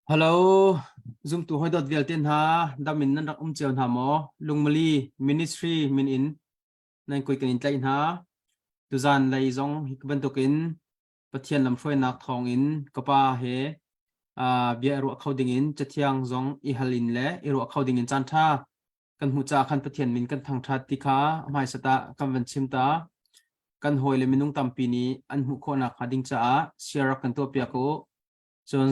Hello, Zoom tu hoi dot vial tin ha, da min nan rak chiao na mo, lungmali ministry min in, nan koi kan in tlai ha, tu zan lai zong hikban tokin, pathian lam phoi nak thong in, kapa he, bia ru according in, chathiang zong I halin le, ru according in chan tha, kan hu cha khan pathian min kan thang that ti kha, mai sata kan van chim ta, kan hoi le minung tampi ni, an hu kho na khading cha a, share kan to pia ko, chon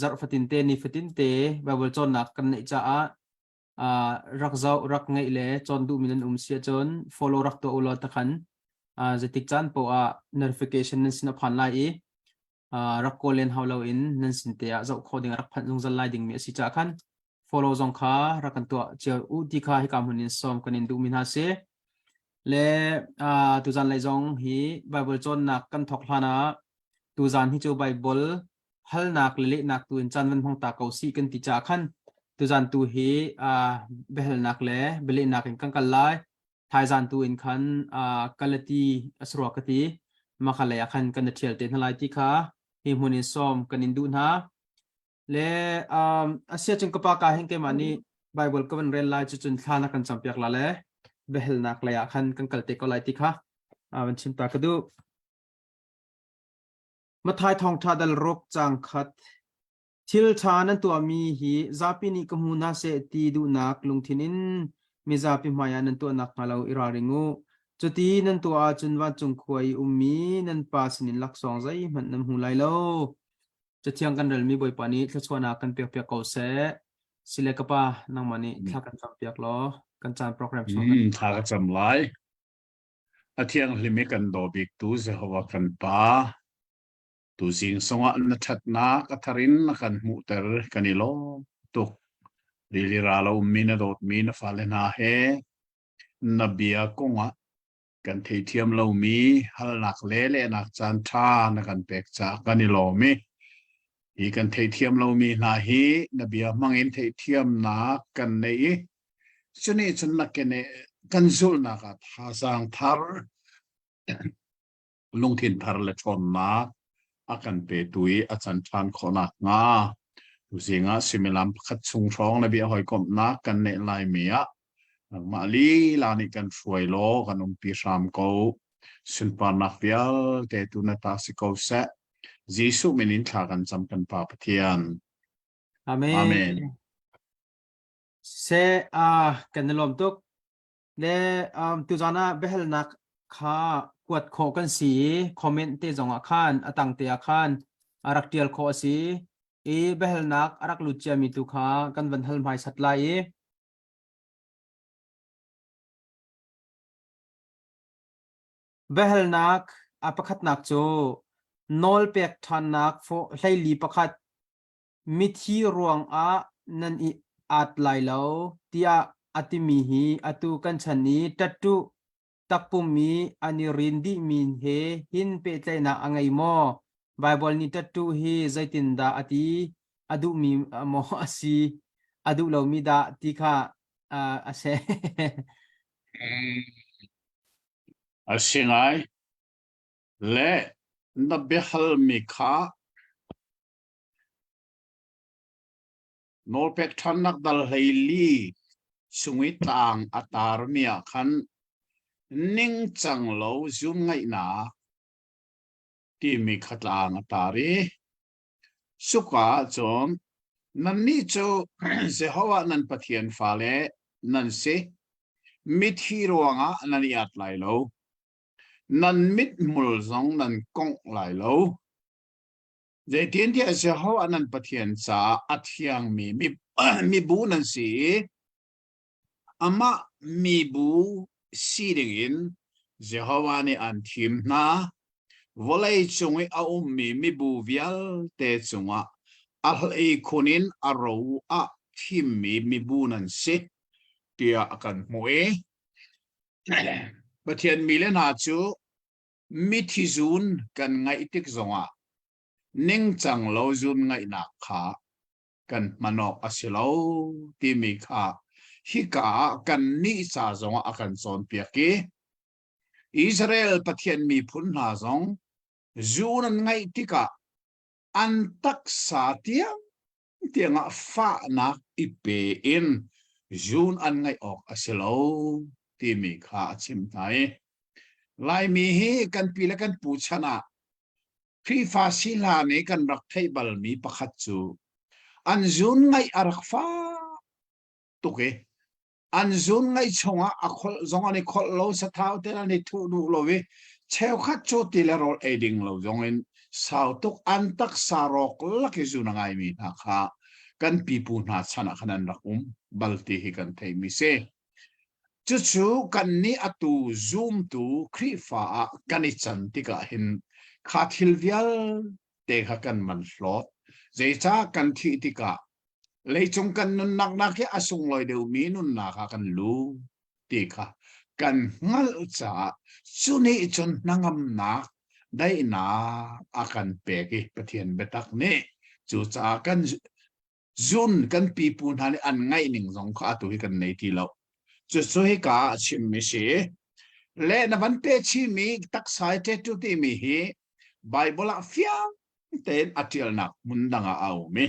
zar fatin te ni fatin te bible chon nak kan nei cha a rak zau rak ngai le chon du minan sia chon follow rak to ulo ta khan zetik chan po a notification nan sin phan lai e rak kolen haulo in nan sin te a zau coding rak phan lung zal lai ding mi si cha khan follow zong kha rak kan to che u ti kha hi kam hunin som kan in du min ha se le tu zan lai zong hi bible chon nak kan thok hlana tu zan hi chu bible hal nak le nak tu in chan van hong ta kau si kan ti cha khan tu zan tu hi behel nak le bele nak in kan kal lai thai zan tu in khan kalati asro kati makhalaya khan kan thial te nalai ti kha hi munin som kan in du na le asia chung kapa ka heng ke mani bible ko van rel lai chu chun thana kan champiak la le behel nak la ya khan kan kal te ko lai ti kha van chim ta ka duมาทายทองทาดัลรกจางขัดทิลชานั้นตัวมีหีซาปินิกมูนาเสตีดูนักลุงทินินมีซาปิมายานั้นตัวนักมาเราอิราริงูจุดที่นั้นตัวจุนวัดจงควยมีนั้นปาสนินลักสองใจมันนำหูไลโลจะเที่ยงกันเดิมมีบ่อยปานี้ถ้าชวนนักกันเปียกเปียกเกาเสสิเลกปะนังมันนี่ถ้ากันจำเปียกล้อกันจานโปรแกรมชวนกันถ้าก็จำไล่อาเที่ยงลิมิกันดอบิกตูเสหัวกันป้าตูสิงสงวนนัดนักอัทรินกันมุตรกันนิโลตุกริลิราลามินดอดมินฟาเลนาเฮนบียกงะกันเทียมลามีฮัลนักเล่นักจันทานักันเป็กจากกันนิโลมีอีกันเทียมลามีนาฮีนบียมังอินเทียมนักกันในชนิดชนนักกันกันสุลนักทาสังทาร์ลุงทินทาร์เลชอนนักอากันเปตุยอาจารย์ชานขอนักงาดูสิงะสิมิลัมขัดซุงร้องในเบียหอยกบนักกันในลายเมียมาลีลานิกันช่วยโลกันปีรามโกสุนปานักเบียลเตตุนตาสิโกเซจิสุมินินทากันจำกันปาปเทียนอาเมอาเมนเซกันในลมตุกเลตุจานะเบลนักข้ากวดโคกันสีคอมเมนต์เตจงอาคารอตังเตอาคารอารักเตียลโคสีเบลนักอารักลุจยามิตุข้ากันวันฮัลไมสัตไลเบลนักประคัดนักโจนอลเปกทันนักโฟไลลีประคัดมิธีรวงนันอีอัดไลเลวที่อติมีฮีอตุกันชนีตัตุตักปุมีอันรินดีมินเฮหินเปใจนะอังไงโมไบเบิลนี่ตัตุเฮใจตินดาอติอดุมีโมอสีอดุเรามีดาติค่ะอาเซอาสิงไงเละนับเบฮัลมิคานอลเป็กทันนักดัลเฮลีสุงวิตังอัตารมียขันนิ่งจังโลจุนไงนาที่มีขัดลางอัตารีสุกาจอมนันนี่จูเสหวะนันปะเทียนฟาเลนันเสมิดฮีรวงะนันยัดไหลโลนันมิดมุลซงนันกงไหลโลใจเทียนที่เสหวะนันปะเทียนสาอัทยังมีบูนันสีอามามีบูสีดิ่งอินเจ้าว่านี่อันทิมนะวลัยจงไอเอามีบูวิลเตจงอ่ะอัลไอคนอินอาราวะทิมมีบูนันสิเดียกันมวยประเทศมิเลนาจูมิทิซุนกันไงติกจงอ่ะนิ่งจังเราซุนไงนักขากันมานอกอาศิลาที่มีขาฮิกากันนิสาจงอากันสอนเปียกีอิสราเอลประเทศมีพุนหาจงจูนันไงติกาอันตักสาเตีย tiếng ngã pha nạc ipe in Jun an ngay ok asilo ti mi kha chim thai lai mi hi kan pila kan puchana khi fa sila ne kan rak thai bal mi pakhat chu an Jun ngay arak fa tuke an Jun ngay chonga akhol zonga ni khol lo sa thau te ni thu du lo we cheu khat chu ti le rol eding lo zongin sao tuk an tak sarok laki Jun ngai mi na kha kan pi pu na chana khanan rakum balti hi kan thei mi se chu chu kan ni atu zoom tu khri fa kan I chan tika hin kha thil vial te kha kan man hlot zai cha kan thi tika leichung kan nun nak nak ke asung loi deu mi nun na kha kan lu ti kha kan ngal cha chu ni chon nangam na dai na akan peki pathian betak ne chu cha kan Jun kan pi pu na ni an ngai ning zong kha tu hi kan nei ti lo chu chu hi ka chim mi se le na van pe chi mi tak sai te tu ti mi hi bible a fiang ten atil na mun danga au mi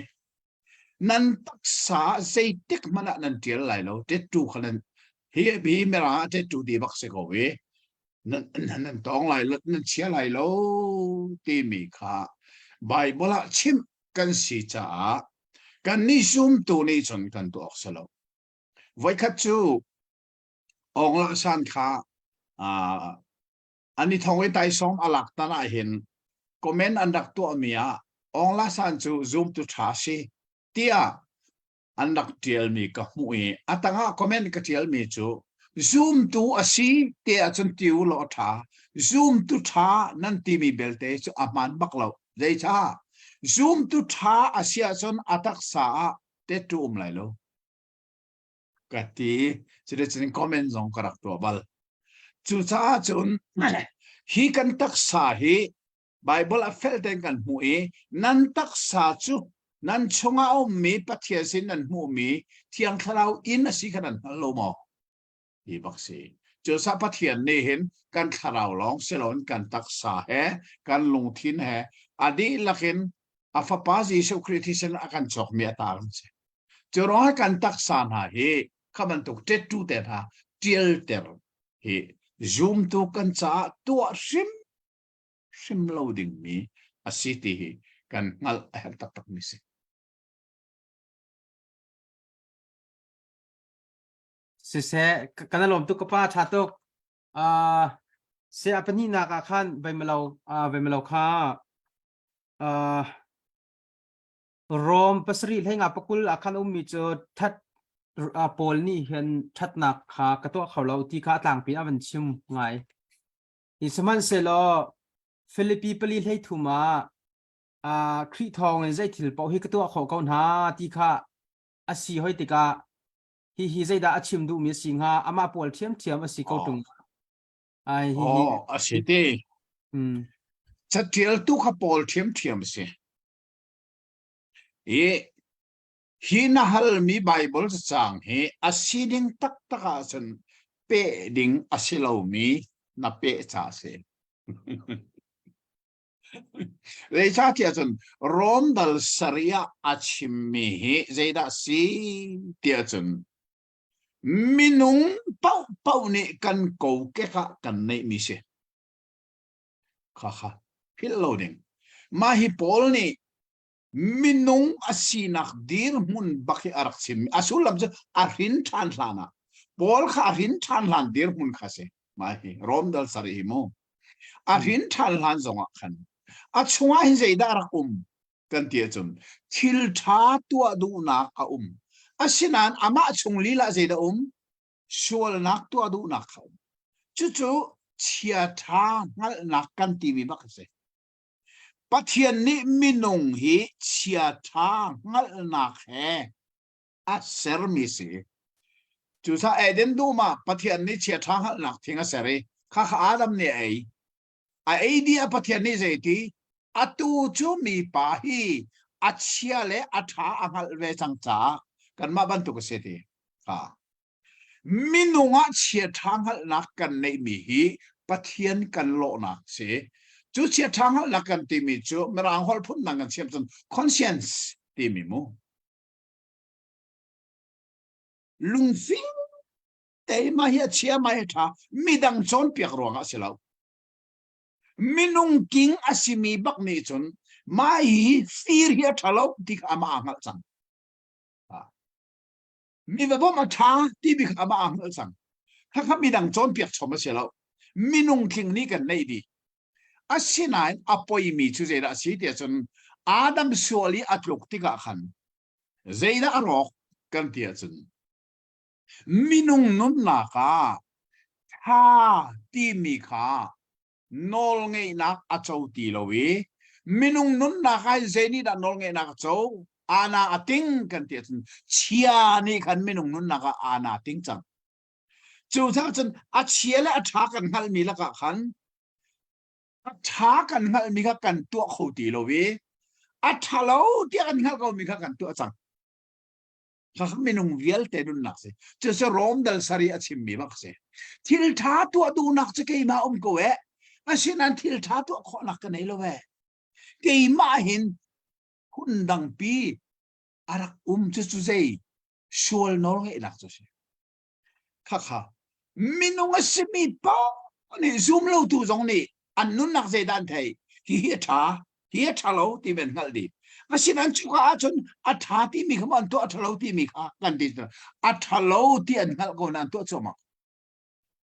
nan tak sa sei tek mana nan til lai lo te tu khanan hi bi mera te tu di bak se ko we nan tong lai lut nan chia lai lo ti mi kha bible a chim kan si cha kan ni zoom tu ni chon kan tu oksalo vai khat chu ong la san kha ani thongwe tai som alak ta na hin comment andak tu amia ong la san chu zoom tu tha si tia andak tiel mi ka mu e atanga comment ka tiel mi chu zoom tu asi tia chun tiu lo tha zoom tu tha nan ti mi belte chu aman baklo dei cha zoom tu tha asia chon atak sa te tu lai lo kati chire chin comment zong karak to bal chu cha chun hi kan tak sa hi bible a fel ten kan mu e nan tak sa chu nan chunga o mi pathia sin nan mu mi thiang kharau in asi khanan lo mo hi bak si chu sa pathian ne hen kan kharau long selon kan tak sa he kan lung thin he adi lakin afa pa Jesu Christian akan chok mi atang se chu ro kan tak sa na he khaman tuk te tu te tha tiel ter he zoom tu kan cha tu sim loading mi a city hi kan ngal hel tak tak mi se se kanalom tu kapa chatok se apani na ka khan vai malau kha rom pasri lenga pakul akhan ummi cho that pol ni hen that nak kha kato khawlo ti kha tlang pi avan chim ngai isman se lo philippi pali lei thuma khri thong en zai thil pau hi kato khaw kaun ha ti kha asi hoi tika hi zai da achim du mi singha ama pol thiam asi ko tung ai hi asiti chatiel tu kha pol thiam se e hi na hal mi bible chang he asiding tak taka chan pe ding asilo mi na pe cha se le cha tia chun rom dal saria achim mi he zaida si tia chun minung pau ne kan ko ke kha kan nei mi se kha fil loading ma hi pol ni minung asinak dir mun baki arak sim asulam je arin than lana pol kha arin than lan dir mun khase ma hi rom dal sari mo arin than lan zonga khan achunga hin zeida rakum kan tia chun thil tha tu adu na ka asinan ama chung lila zeida sual nak tu adu na ka chu chia tha ngal nak kan ti mi bakase pathian ni minung hi chia tha ngal nak he a ser mi se chu sa eden du ma pathian ni chia tha ngal nak thinga sere kha adam ni ai dia pathian ni zeti atu chu mi pa hi a chia le a tha angal ve chang cha kan ma ban tu ko se ti ha minunga chia tha ngal nak kan nei mi hi pathian kan lo na se chu chia thang la kan ti mi chu merang hol phun nang kan siam chun conscience ti mi mo ลุงฟิงแต่มาเฮียเชียมาเฮท่ามีดังจนเปียกรวงอ่ะสิเรามินุงกิงอาศิมีบักมีจนมาฮีฟีร์เฮียท่าเราที่อามาอ่างจังมีแบบว่ามาท้าที่บิกอามาอ่างจังถ้าเขามีดังจนเปียกชมมาสิเรามินุงกิงนี่กันในดีอาศินัยอภัยมีชุดเจดาสิเดียจนอาดัมสวลีอัตลุกติกาขันเจดาอรอกกันเดียจนมินุงนุนนาคาถ้าที่มีค่านอลเงยนักอาเจ้าตีลวีมินุงนุนนาคาเจนี่ดานอลเงยนักเจ้าอาณาติงกันเดียจนเชียนี่ขันมินุงนุนนาคาอาณาติงจังจู่ถ้าจนอาเชียและอาทากันหัลมีละกะขันอาทากันหัลมีค่ะกันตัวเขาตีลวีอาทาเราที่กันหัลเขามีค่ะกันตัวจังข้าไม่นุ่งเวียลเตนุนนักเสียจะเสรอมดัลสารีอาชิมมีมักเสียทิลท้าตัวดูนักจะเกี่ยมากูเวะอาเช่นนั้นทิลท้าตัวขอนักกันไหนละเวะเกี่ยมาเห็นคุณดังปีอารักจะจุเซชัวร์นอร์เงนักจะเสียข้าไม่นุ่งอาชิมีป้านี่ซูมเราตัวตรงนี้อันนุนนักเสียดันไทยเฮียท้าเราที่เป็นฮัลดีอาศัยนั้นชุกอาจนอัฐาที่มีขมันตัวอัฐาโลที่มีขากันดีนะอัฐาโลที่อันนั้นก็นั่นตัวสมัคร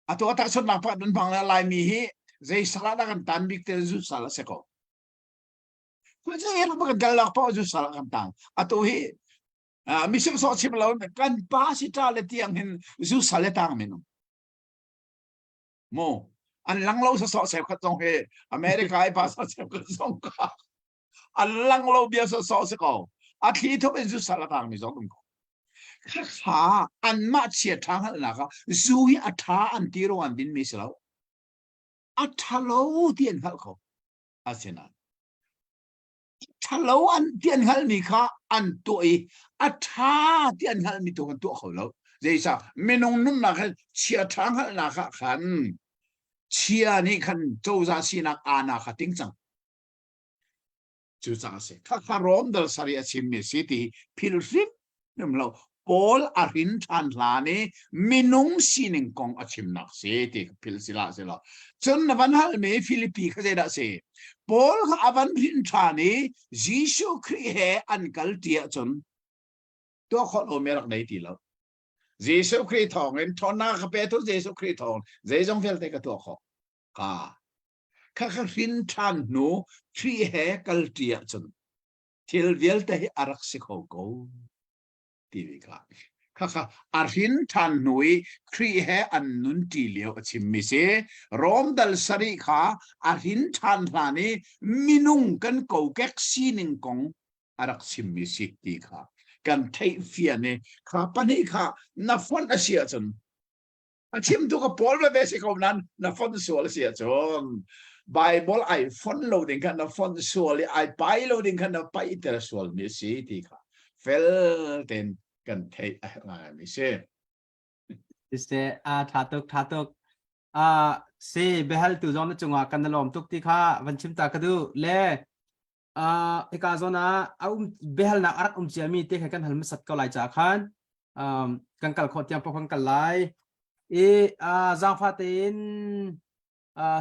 อัตัวอัฐาชนนักพัฒน์บางลายมีเหใจสลัดกันตันบิกเตจุสลัดเสกคุณจะเห็นว่ากันดัลลักพอจุสลัดกันตังอัตัวเหมิเชลสอดชิมเรากันป้าสิตาเลตียงเห็นจุสลัดตังมินุโมอันหลังเราสอดเสกขัดตรงเหอเมริกาไอ้ภาษาเสกขัดตรงกันอันลังเราเบียสสอสกออาทิตย์ทุกเป็นจุดสารทางมีสองคนข้าอันมาเชียทางหันนะคะซูยอัฐาอันที่เราอันดินมีสลาวอัฐาโลที่อันเขาอาเซนันอัฐาโลอันที่อันเขามีข้าอันตัวอัฐาที่อันเขามีตัวกันตัวเขาแล้วเจสักไม่นงนุ่มนะคะเชียทางหันนะคะขันเชียนี่ขันโจซาสีนักอาณาขัดติ้งจังจุดสังเกตข้ารอมดัลสารีอาชิมเมสิตีพิลฟิมนั่นเราพอลอารินทันลานีมินุงสินิงกองอาชิมนักเสติพิลสิลาเสลาจนวันฮัลเมฟิลิปีก็จะได้เสพอลข้าวันรินทานียิสุคริเฮอันกัลเตียจนตัวคนโอเมรักได้ทีแล้วยิสุคริทองเห็นทอนาคเปตุยิสุคริทองเจจงเฟลเตกตัวเขาข้ารินทันนูทรีเฮกัลเตียจนทิลเวลเตให้อารักสิโกโกทีวีข้าอารินทันนูทรีเฮอันนุนทีเลียวชิมมิเซรอมดัลสริข้าอารินทันลานีมินุงกันโกเก็กซีนิงกงอารักชิมมิสิตีข้ากันเทฟียเนข้าปนิข้านับฟันอาเซียจนอาชิมตัวกับพอลแบบเสกนั้นนับฟันสวลเสียจนBible ไอฟอนโหลดิ้งกันนะฟอนส่วนไอไปโหลดิ้งกันนะไปอิตาส่วนมีสิที่ค่ะเฟลเต็นกันเทอะไรมีสิeste thatuk se behal tu zon chunga kanalom tuk ti kha vanchim ta kadu le eka zona behal na arak chiami te kan halma sat ko lai cha khan kan kal khot yang pokang kalai zangfatin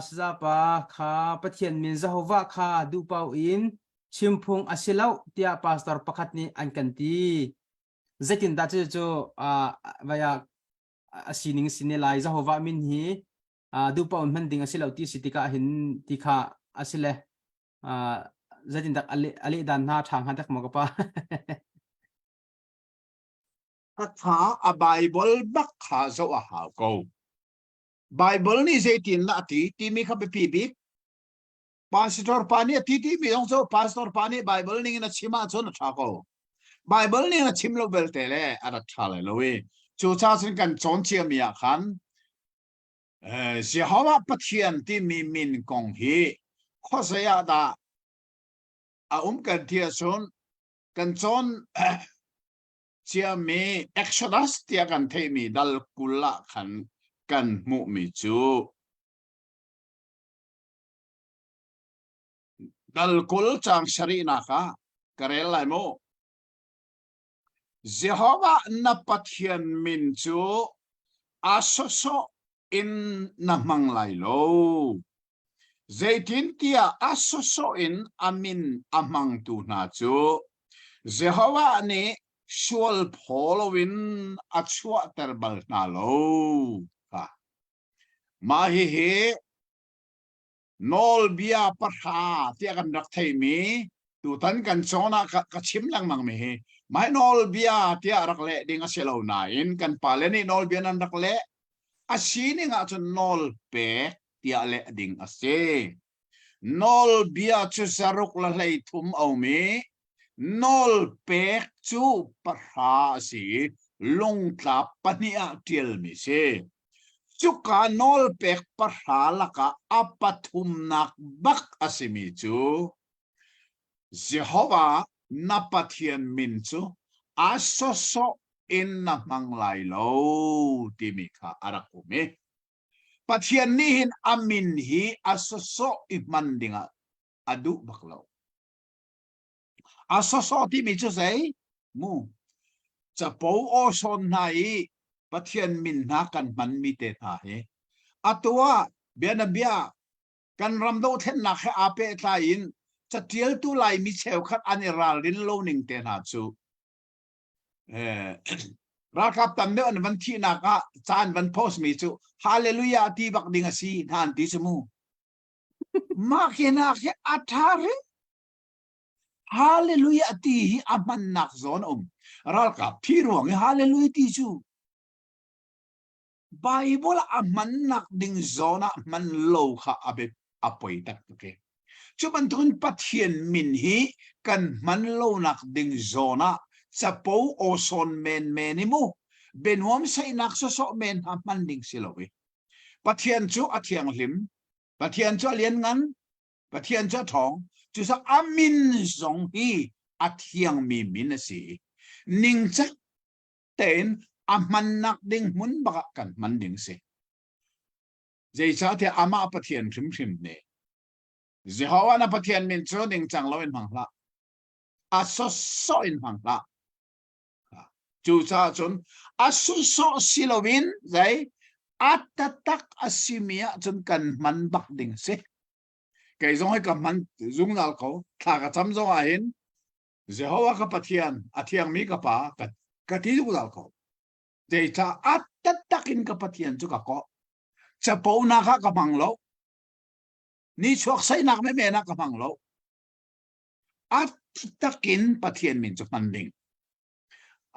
sapa kha pathian min zahova kha du pau in chimpung asilau tia pastor pakhat ni an kanti zetin da chu vaya asining sinelai zahova min hi du pau man ding asilau ti sitika hin ti kha asile zetin dak ali dan na thang han tak mogapa kha a Bible bak kha zo a ha ko Bible ni zetin na ti mi kha pi bi pastor pani ti mi ong so pastor pani Bible ni na chima chon tha ko Bible ni na chim lo bel te le ara tha le lo we chu cha sin kan chon chia mi a khan si hawa pathian ti mi min kong hi kho sa ya da kan thia son kan chon chia mi Exodus tia kan the mi dal kula khan kan mu mi chu dal kul chang shari na kha karel lai mo Jehovah na pathian min chu asoso in na manglai lo zaitin tia asoso in amin amang tu na chu Jehovah ni sual followin achua terbal na lo ka mahi he nol bia parha tia kan rak thei mi tu tan kan chona ka chim lang mang mi he mai nol bia tia rak le ding a selo na in kan pale ni nol bia nan rak le asini nga chun nol pe tia le ding ase nol bia chu saruk la lei thum au mi nol pe chu parha si long tla pania tiel mi se chuka nol pek parhalaka apathum nak bak asimi chu Jehovah napathian min chu asoso in na manglai lo timika arakumi pathian nihin amin hi asoso imandinga adu baklo asoso timi chu sei mu chapo o son nai pathian min na kan man mi te tha he atua biana bia kan ramdo then na kha ape tha in chatiel tu lai mi cheu khat aniral rin lo ning te na chu ra kap tam ne an van thi na ka chan van post mi chu hallelujah ti bak ding asi han ti sumu ma ke na ke athare hallelujah ti hi aman nak zon ral ka phiruang hallelujah ti chu Bible aman nak ding zona man lo kha abe apoi tak ke chuban tun pathian min hi kan man lo nak ding zona chapo o son men menimu benwam sai nak so men ha man ding silowi pathian chu athiang lim pathian chu lian ngan pathian chu thong chu sa amin zong hi athiang mi min si ning cha ten aman nak ding mun baka kan man ding se jai cha the ama pathian thim ne Jehovah na pathian min chu ding chang lo in hangla asoso in hangla chu cha chun asoso silowin zai atatak asimia chun kan man bak ding se kai zong hai ka man zung nal ko tha ka cham zo a hin Jehovah ka pathian athiang mi ka pa ka ti zu dal ko dei cha atatak in ka pathian chu ka ko cha po na kha ka mang lo ni chuak sai nak me na ka mang lo atakin pathian min chu man ding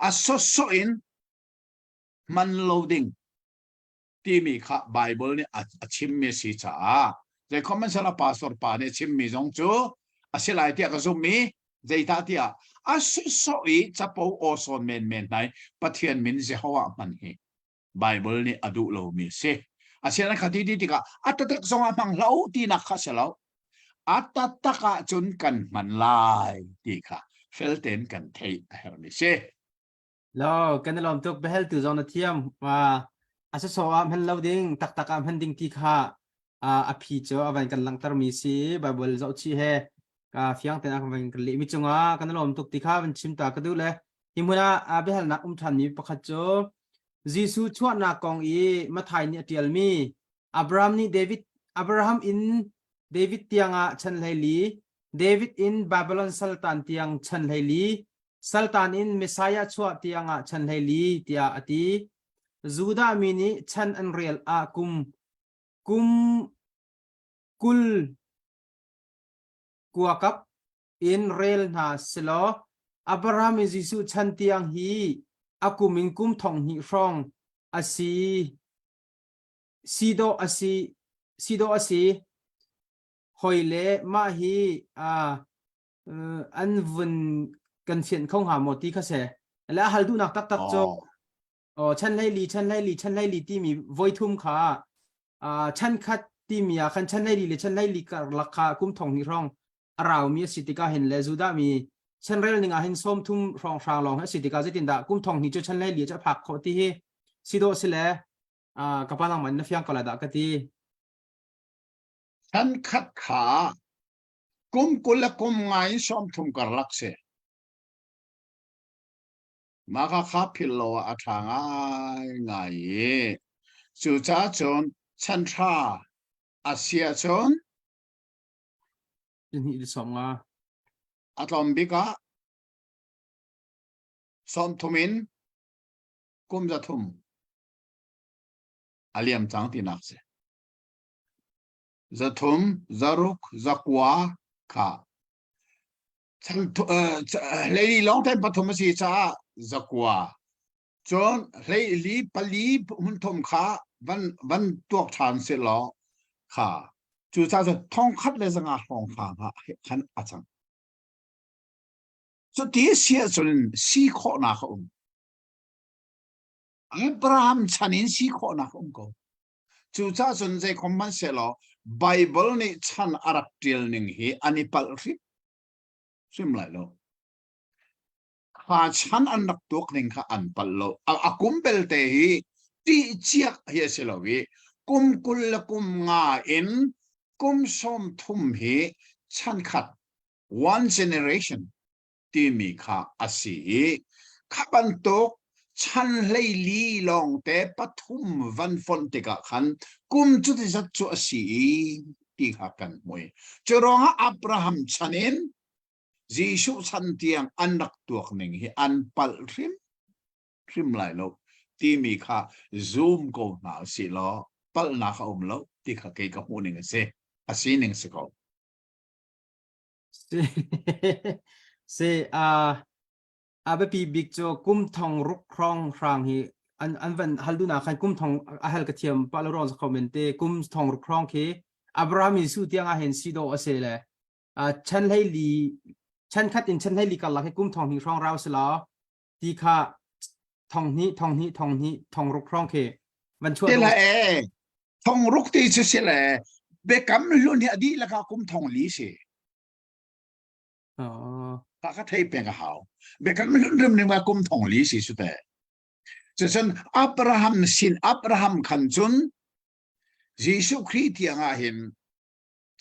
asoso in man loading ti mi kha Bible ni achim me si cha zai comment sala pastor pa ne chim mi jong chu asilai tia ka zum mi zai ta tia asoso I chapo o son men nai pathian min Jehovah man hi Bible ni adu lo mi se asila khati ti ka atatak zonga mang lau ti na kha selo atataka chun kan man lai ti kha felten kan thei her mi se lo kan lom tuk behel tu zona thiam wa asa so am hen loading tak tak am hen ding ti kha a phi cho avan kan lang tar mi si Bible zo chi he ka fiang ten ak van kan li mi chunga kan lom tuk ti kha van chim ta ka du le himuna a behel na than ni pakhat cho Jisu chuat na kong I ma thai ni tial mi Abraham ni Abraham in David tianga chan lai David in Babylon Sultan tiang chan lai Sultan in Messiah chuat tianga chan lai tia ati Juda mini chan an real a kum kul kuakap in real na selo Abraham is Jisu chan tiang hi akuming kum thong hi rong asi sido asi hoile ma hi an vun kan phian không ha moti kha se la hal du nak tak tak cho chan lai li ti mi voi thum kha chan khat ti mi ya khan chan lai li ka lakha kum thong hi rong araw mi sitika hen le juda mi chan rel ninga hin som thum rong rang long ha sitika jetin da kum thong ni cho chan lai li cha phak kho ti hi sido sile kapalang man na fiang kala da ka ti chan khat kha kum kul kum ngai som thum kar lak se มาค่ะครับพิลโลอาทางไงจูจ้าจนชันทราอาเซียจน Jin hi di som nga. atom bika som thumin kum za thum aliam chang ti nak se za thum zaruk zakwa kha chan leili long time pathum si cha zakwa chon leili pali mun thum kha van tuak than se lo kha chu cha so thong khat le zanga hong kha ha khan achang so ti sia chon si kho na kha Abraham chanin si kho na ko chu cha chun je khomman se lo Bible ni chan arak til ning hi anipal ri sim lai lo kha chan an nak tok ning kha an pal lo akum bel te hi ti chiak hi se lo wi kum kul la kum nga in kum som thum hi chan khat one generation ti mi kha asi khaban tok chan lei li long te pathum van fon te ka khan kum chu ti zat chu asi ti kha kan moi churonga Abraham chanin Jisu chan tiang anak tuak ning hi an pal rim lai lo ti mi kha zoom ko na si lo pal na kha lo ti kha ke ka hu ning se asi ning se ko Se se be pi big cho kum thong ruk krong rang hi an van halduna khan kum thong a hal ka thiam paloron sa comment kum thong ruk krong ke Abraham isu tiang a hen si do asele chan lei li chan khat in chan lei li ka la kum thong hi rong raw sela ti kha thong ni thong ruk krong ke van chua te do la thong ruk ti se le be kam lu ni adi la ka kum thong li se ka thei pe ka hao be kam lu rim ni ma kum thong li si su te chen Abraham sin Abraham khan chun Jisu Christ tiang a hin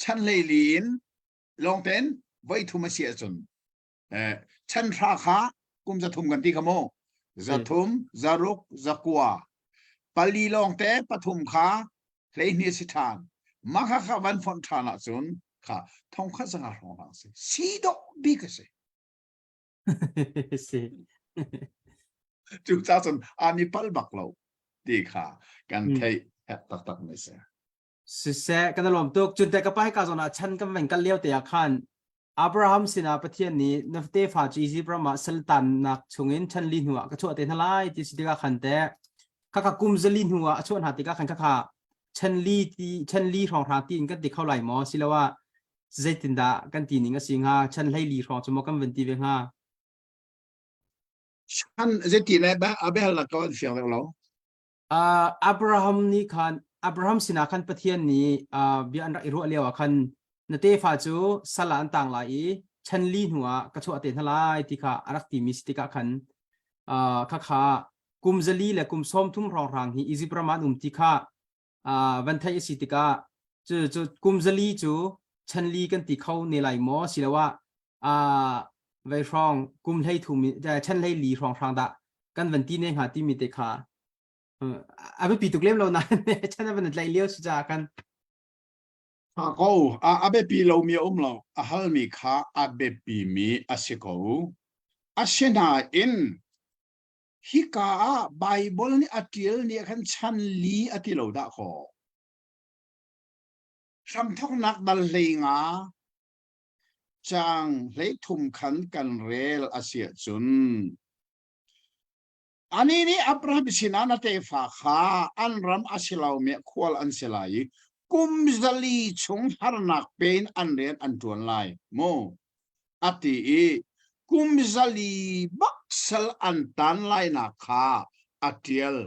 chan lei lin long ten vai thuma sia chun chan ra kha kum za thum kan ti khamo za thum zaruk zakwa pali long te pathum kha lei ni si than ma kha kha van phon thana chun kha thong kha zanga rong lang se si do bi ka se se chu cha chun ani pal bak lo ti kha kan thei tak tak mai se se kan lom tok chun te ka pai ka zona chan kan ven kan leo te ya khan Abraham sina pathian ni nafte fa chi ji brahma sultan nak chungin chan lin huwa ka chu te thalai ti sidika khan te ka kum zalin huwa chon ha ti ka khan ka chan li rong ra ti kan ti khau lai mo silawa zaitinda kan ti ninga singa chan lai li rong chumo kan ven ti ve nga chan je ti le ba abe hal la ko fiang lo Abraham ni khan Abraham sina khan pathian ni bi an ra iru lewa khan nate fa chu sala an tang lai chan li huwa ka chu ate thalai ti kha arak ti mistika khan kha kum zali le kum som thum rong rang hi izi praman ti kha van thai sitika chu kum zali chu chan li kan ti khau ne lai mo silawa vai rong kum lai thu mi chan lai li rong rang da kan van ti ne ha ti mi te kha abe pi tuklem lo na chana ban lai leo cha kan ko abe pi lo mi lo a hal mi kha abe pi mi asiko asena in hika Bible ni atil ni khan chan li atilo da ko sam thok nak dal leinga chang lei thum khan kan rel asia chun ani ni Abraham sinana te fa kha anram asilau me khwal an selai kum zali chung harnak pen an ren an tuan lai mo ati kum zali baksal an tan lai na kha atiel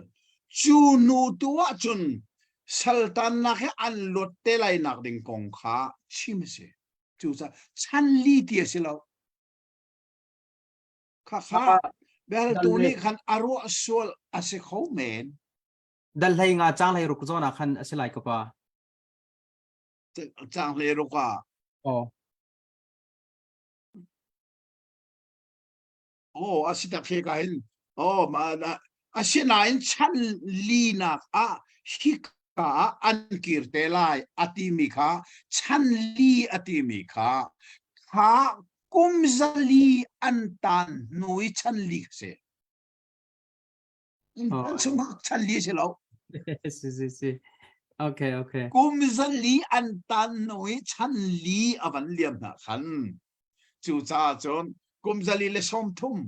chu nu tua chun sultan na khe an lot te lai nak ding kong kha chimse chu sa chan li ti asilau kha bel tu ni khan aru asol ase kho men dal lai nga chang lai ruk zona khan asilai ka pa chang le ro ka oh asita phe ka hin oh ma asinain chan li nak a hika an kirte lai atimi kha chan li atimi kha kha kumzali antan nui chan li se Oh, chung chan li se lo si. Okay, okay. kumzali antan nui chan li avan liam na khan chu cha chon kumzali le som thum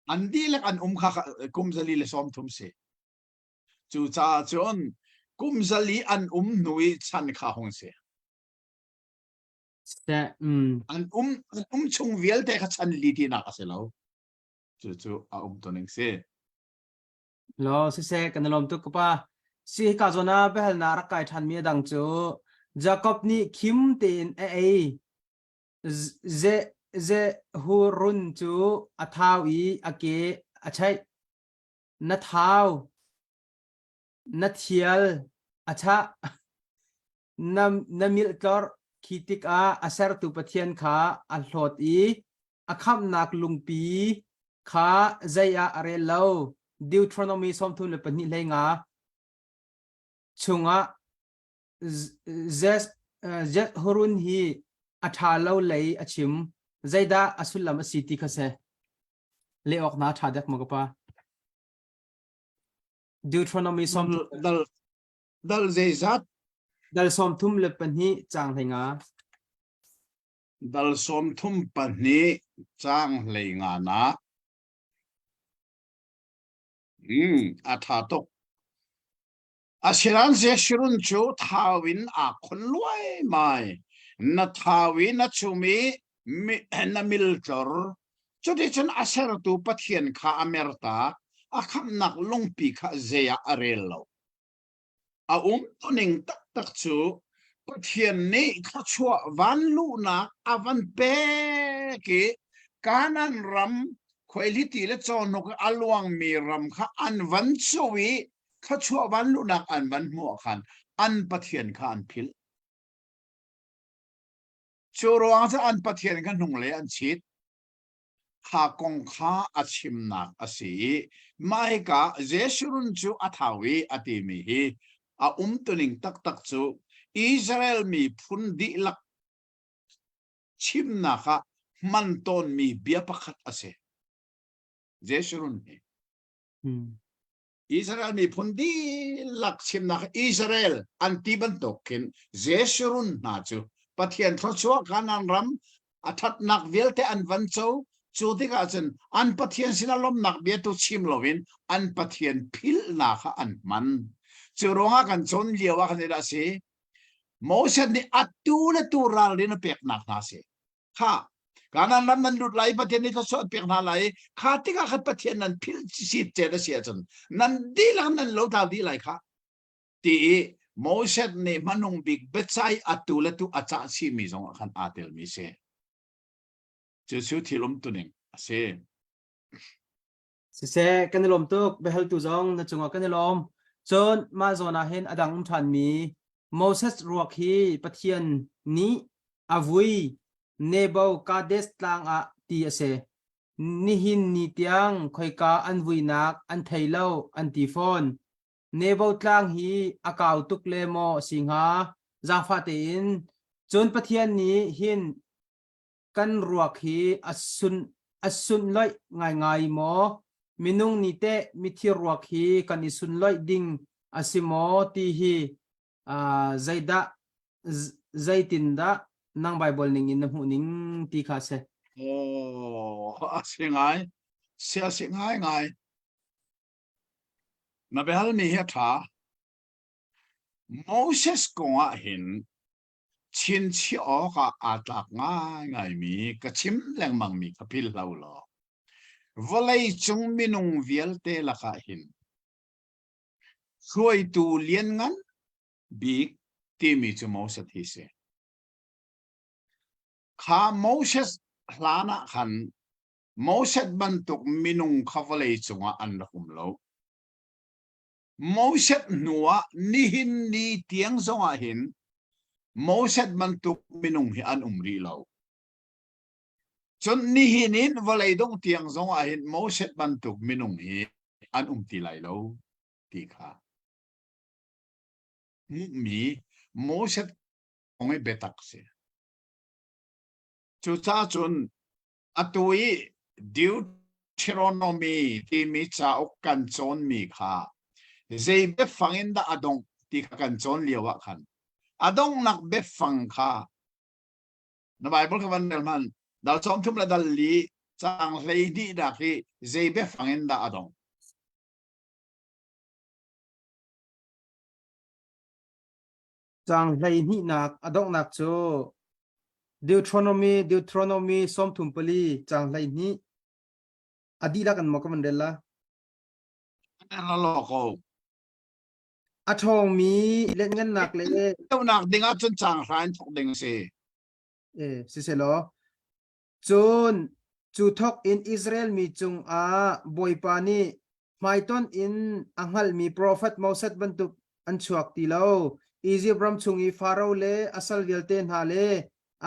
andi lek an kha kumzali le som thum se chu cha chon kumzali an nui chan kha hong se Se an chung vial te kha chan li ti na ka se lo chu a to ning se lo se kan lom tu pa si ka zona behel na ra kai than mi dang chu Jacob ni kim tin e ze hurun chu athawi ake achai na thau na thial acha na mil tor khitik a asar tu pathian kha a hlot i akham nak lungpi kha zaya are lo Deuteronomy som thun le pani le nga chunga z horun hi atha lo lei achim zaida asulam asiti khase le ok na thadak magapa Deuteronomy som dal zeizat dal som thum le pani chang thainga dal som thum pani chang leinga na atha tok asiran zeshurun chu thawin a khonloi mai na thawi na chumi na miltor choti chen asar tu pathian kha amerta akham nak lungpi kha zeya arelo a toning tak tak chu pathian ni kha chua van lu na avan pe ke kanan ram khoiliti le chonok alwang mi ram kha an van chuwi kha chua van lu nak an van mu khan an pathian kha an phil churuang cha an pathian kha nung le an chit kha kong kha achim nak asi mai ka jeshurun chu athawi atimi hi a tuning tak tak chu Israel mi phundi lak chim na kha manton mi bia pakhat ase jeshurun hi Israel mi phundi lak chim na kha Israel antiban tokin jeshurun na chu pathian thachua kanan ram athat nak velte an van chau chuti ka chen an pathian sinalom nak bia tu chim lovin an pathian phil na kha an man churonga kan chon liawa kan ila se Moses ni atula tural din pek nak na se kha kanan ram nan lut lai pathian ni so pek na lai khati ka khat pathian nan phil sit che da sia chen nan dilang nan lo ta di lai kha ti Moses ni manung big betsai atula tu acha si mi zong khan atel mi se chu thilom tuning ase se kan lom tu behel tu zong na chunga kan lom chon ma zona hen adang than mi Moses ruak hi pathian ni avui nebo kades tlang a ti ase nihin ni tiang khoika anvui nak an thailo an ti phone nebo tlang hi akaw tuk le mo singha zafa te in chon pathian ni hin kan ruak hi asun loi ngai mo minung ni te mithi ruak hi kan isun loi ding asimo ti hi zaida zaitinda nang bible ning in hu ning ti kha se asingai sia singai ngai na behal mi hi tha Moses konga hin chin chi o ka atak ngai mi ka chim leng mang mi ka pil lau lo volei chung minung vial te la ka hin suai tu lien ngan big ti mi chu Moses hi se kha Moses hlana khan Moses bantuk minung kha volei chunga an hum lo Moses nuwa nihin ni tiang zonga hin Moses bantuk minung hi an umri lo จนนี่หินินวลัยดงเตียงซงอาหินโมเสตบันตุกมินุงฮีอันตีไหลแล้วตีขามีโมเสตองไอเบตักเสจุจ้าจนอตุยดิวเทโรโนมีที่มีจ้าอกกันจนมีขาเจเบฟังอินดาอดงที่กันจนเลียวะขันอดงนักเบฟังขาในไบเบิลคำนั้นมันดาวจอมทุ่มละดัลลีจางเลยดีดักที่เจเบฟังอินดาอดงจางไรนี่นักอดอกนักโจDeuteronomy ส้มถุมปลีจางไรนี่อดีละกันมอกมันเดล่ะนั่นละลอกอทองมีเล่นเงินหนักเลยเจ้าหนักดิ่งอาจนจางร้านทุกดิ่งเสสิเสลอจนจูทอกอินอิสราเอลมีจุงบอยปานีไม่ต้นอินอังฮัลมีโปรเฟตมอสเซตบรรทุกอันชวกตีเลาอียิปต์รัมชุงอีฟาโรเลอัสลเวลเตนฮาเล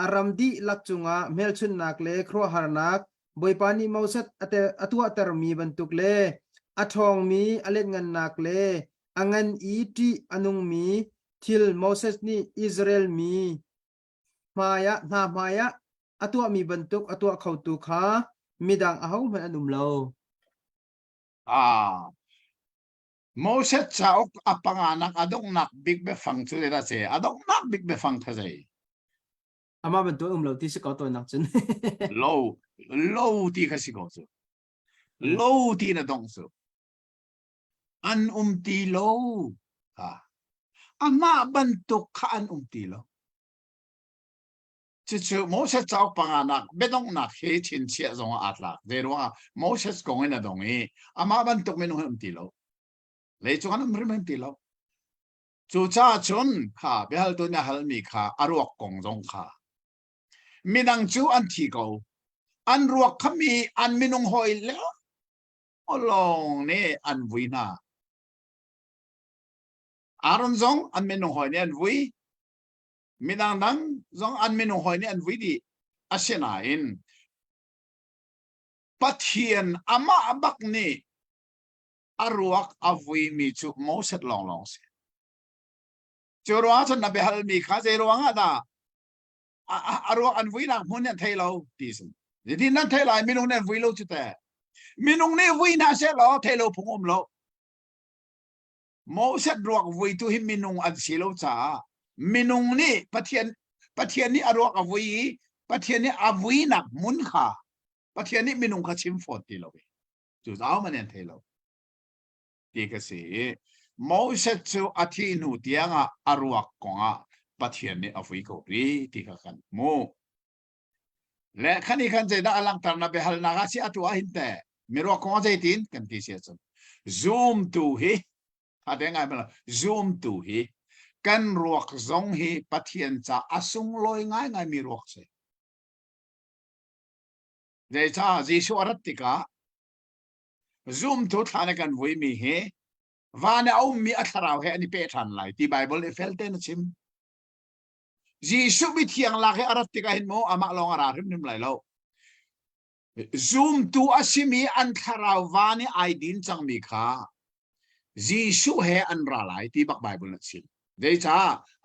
อารัมดีลักจุงเมลชุนนักเลครัวฮาร์นักบอยปานีมอสเซตอตัวตรมีบรรทุกเลอทองมีอเล็ดเงินนักเลอังันอีทีอนุงมีทิลมอสเซตนี่อิสราเอลมีมายะนามายะอตัวมีบรรทุกอตัวเขาตุขามีดังเอามันอนุมโลโมเสสจะอกอปังานักอดงนักบิ๊กเบฟังสุดเลยนะเสอดงนักบิ๊กเบฟังเท่าไหร่อามาบรรทุกโลที่สกอตัวนักจนโลที่เขาสิกอสุโลที่น่ะดงสุอันตีโลอามาบรรทุกข้าอันตีโลจู่โมเสสจะอกปังานักเบดงนักเฮชินเชียจงอาตลักเดี๋ยวว่าโมเสสกงเงินดงอามาบรรทุกเมนูตีโลเลยจงอันมันตีโลจู่จ้าชนข้าเบลตัวเนี่ยฮัลมีข้าอารวกกงจงข้ามีนังจูอันที่เขาอันรวกขมีอันมินงหอยแล้วอลองเนี่ยอันวินาอารอนจงอันมินงหอยเนี่ยอันวิมีนังจงอันมินงหอยเนี่ยอันวิดีอาเชนาอินปัทเฮียนอามาบักนี่อารวกอวิมีจูโมเสตลองเสียจูรัวชนนับเบฮัลมีข้าเจรัวงาดาอารวกอันวินักมันเนี่ยไทยเราดีสิทีนั้นไทยเรามินุงเนี่ยวิโลจุดแต่มินุงเนี่ยวินาเสเราไทยเราพุ่งเราโมเสสรวกวิตุหิมินุงอันสิโลจ้ามินุงนี่ปะเทียนนี่อารวกอวิปะเทียนนี่อวินักมุนขาปะเทียนนี่มินุงขาชิมฟอดตีเราจุดเอามันเนี่ยไทยเราดีก็สิโมเสสจูอาทิตย์นู้เตียงอารวกกงปะเทียนนี่อวิกรีที่กันโมและขันนี้ขันใจได้อลังตารนับเบฮัลนักสิอตัวหินแต่มีรัวกงใจตินกันที่เสียจน zoom to he อะไรไงมันล่ะ zoom to he กันรัวกซงhe ปะเทียนจะอสุงลอยง่ายมีรัวกเสเดี๋ยวจ้าจีชัวรัตติกา zoom to ทานกันวุ้ยมีเฮวานเอามีอัตราวเฮอันนี้เป็นทันไลที่ไบเบิลเอเฟลเตนชิมจีสุบิที่ยังลักเฮอารัตติกาเห็นโมอามาลองอาราริมนิมไลแล้ว zoom to อาชิมีอันทราววานี่ไอดินจังมีค่ะจีสุเฮอันราไลที่บักไบเบิลนั่นชิมเดี๋ยวจ้า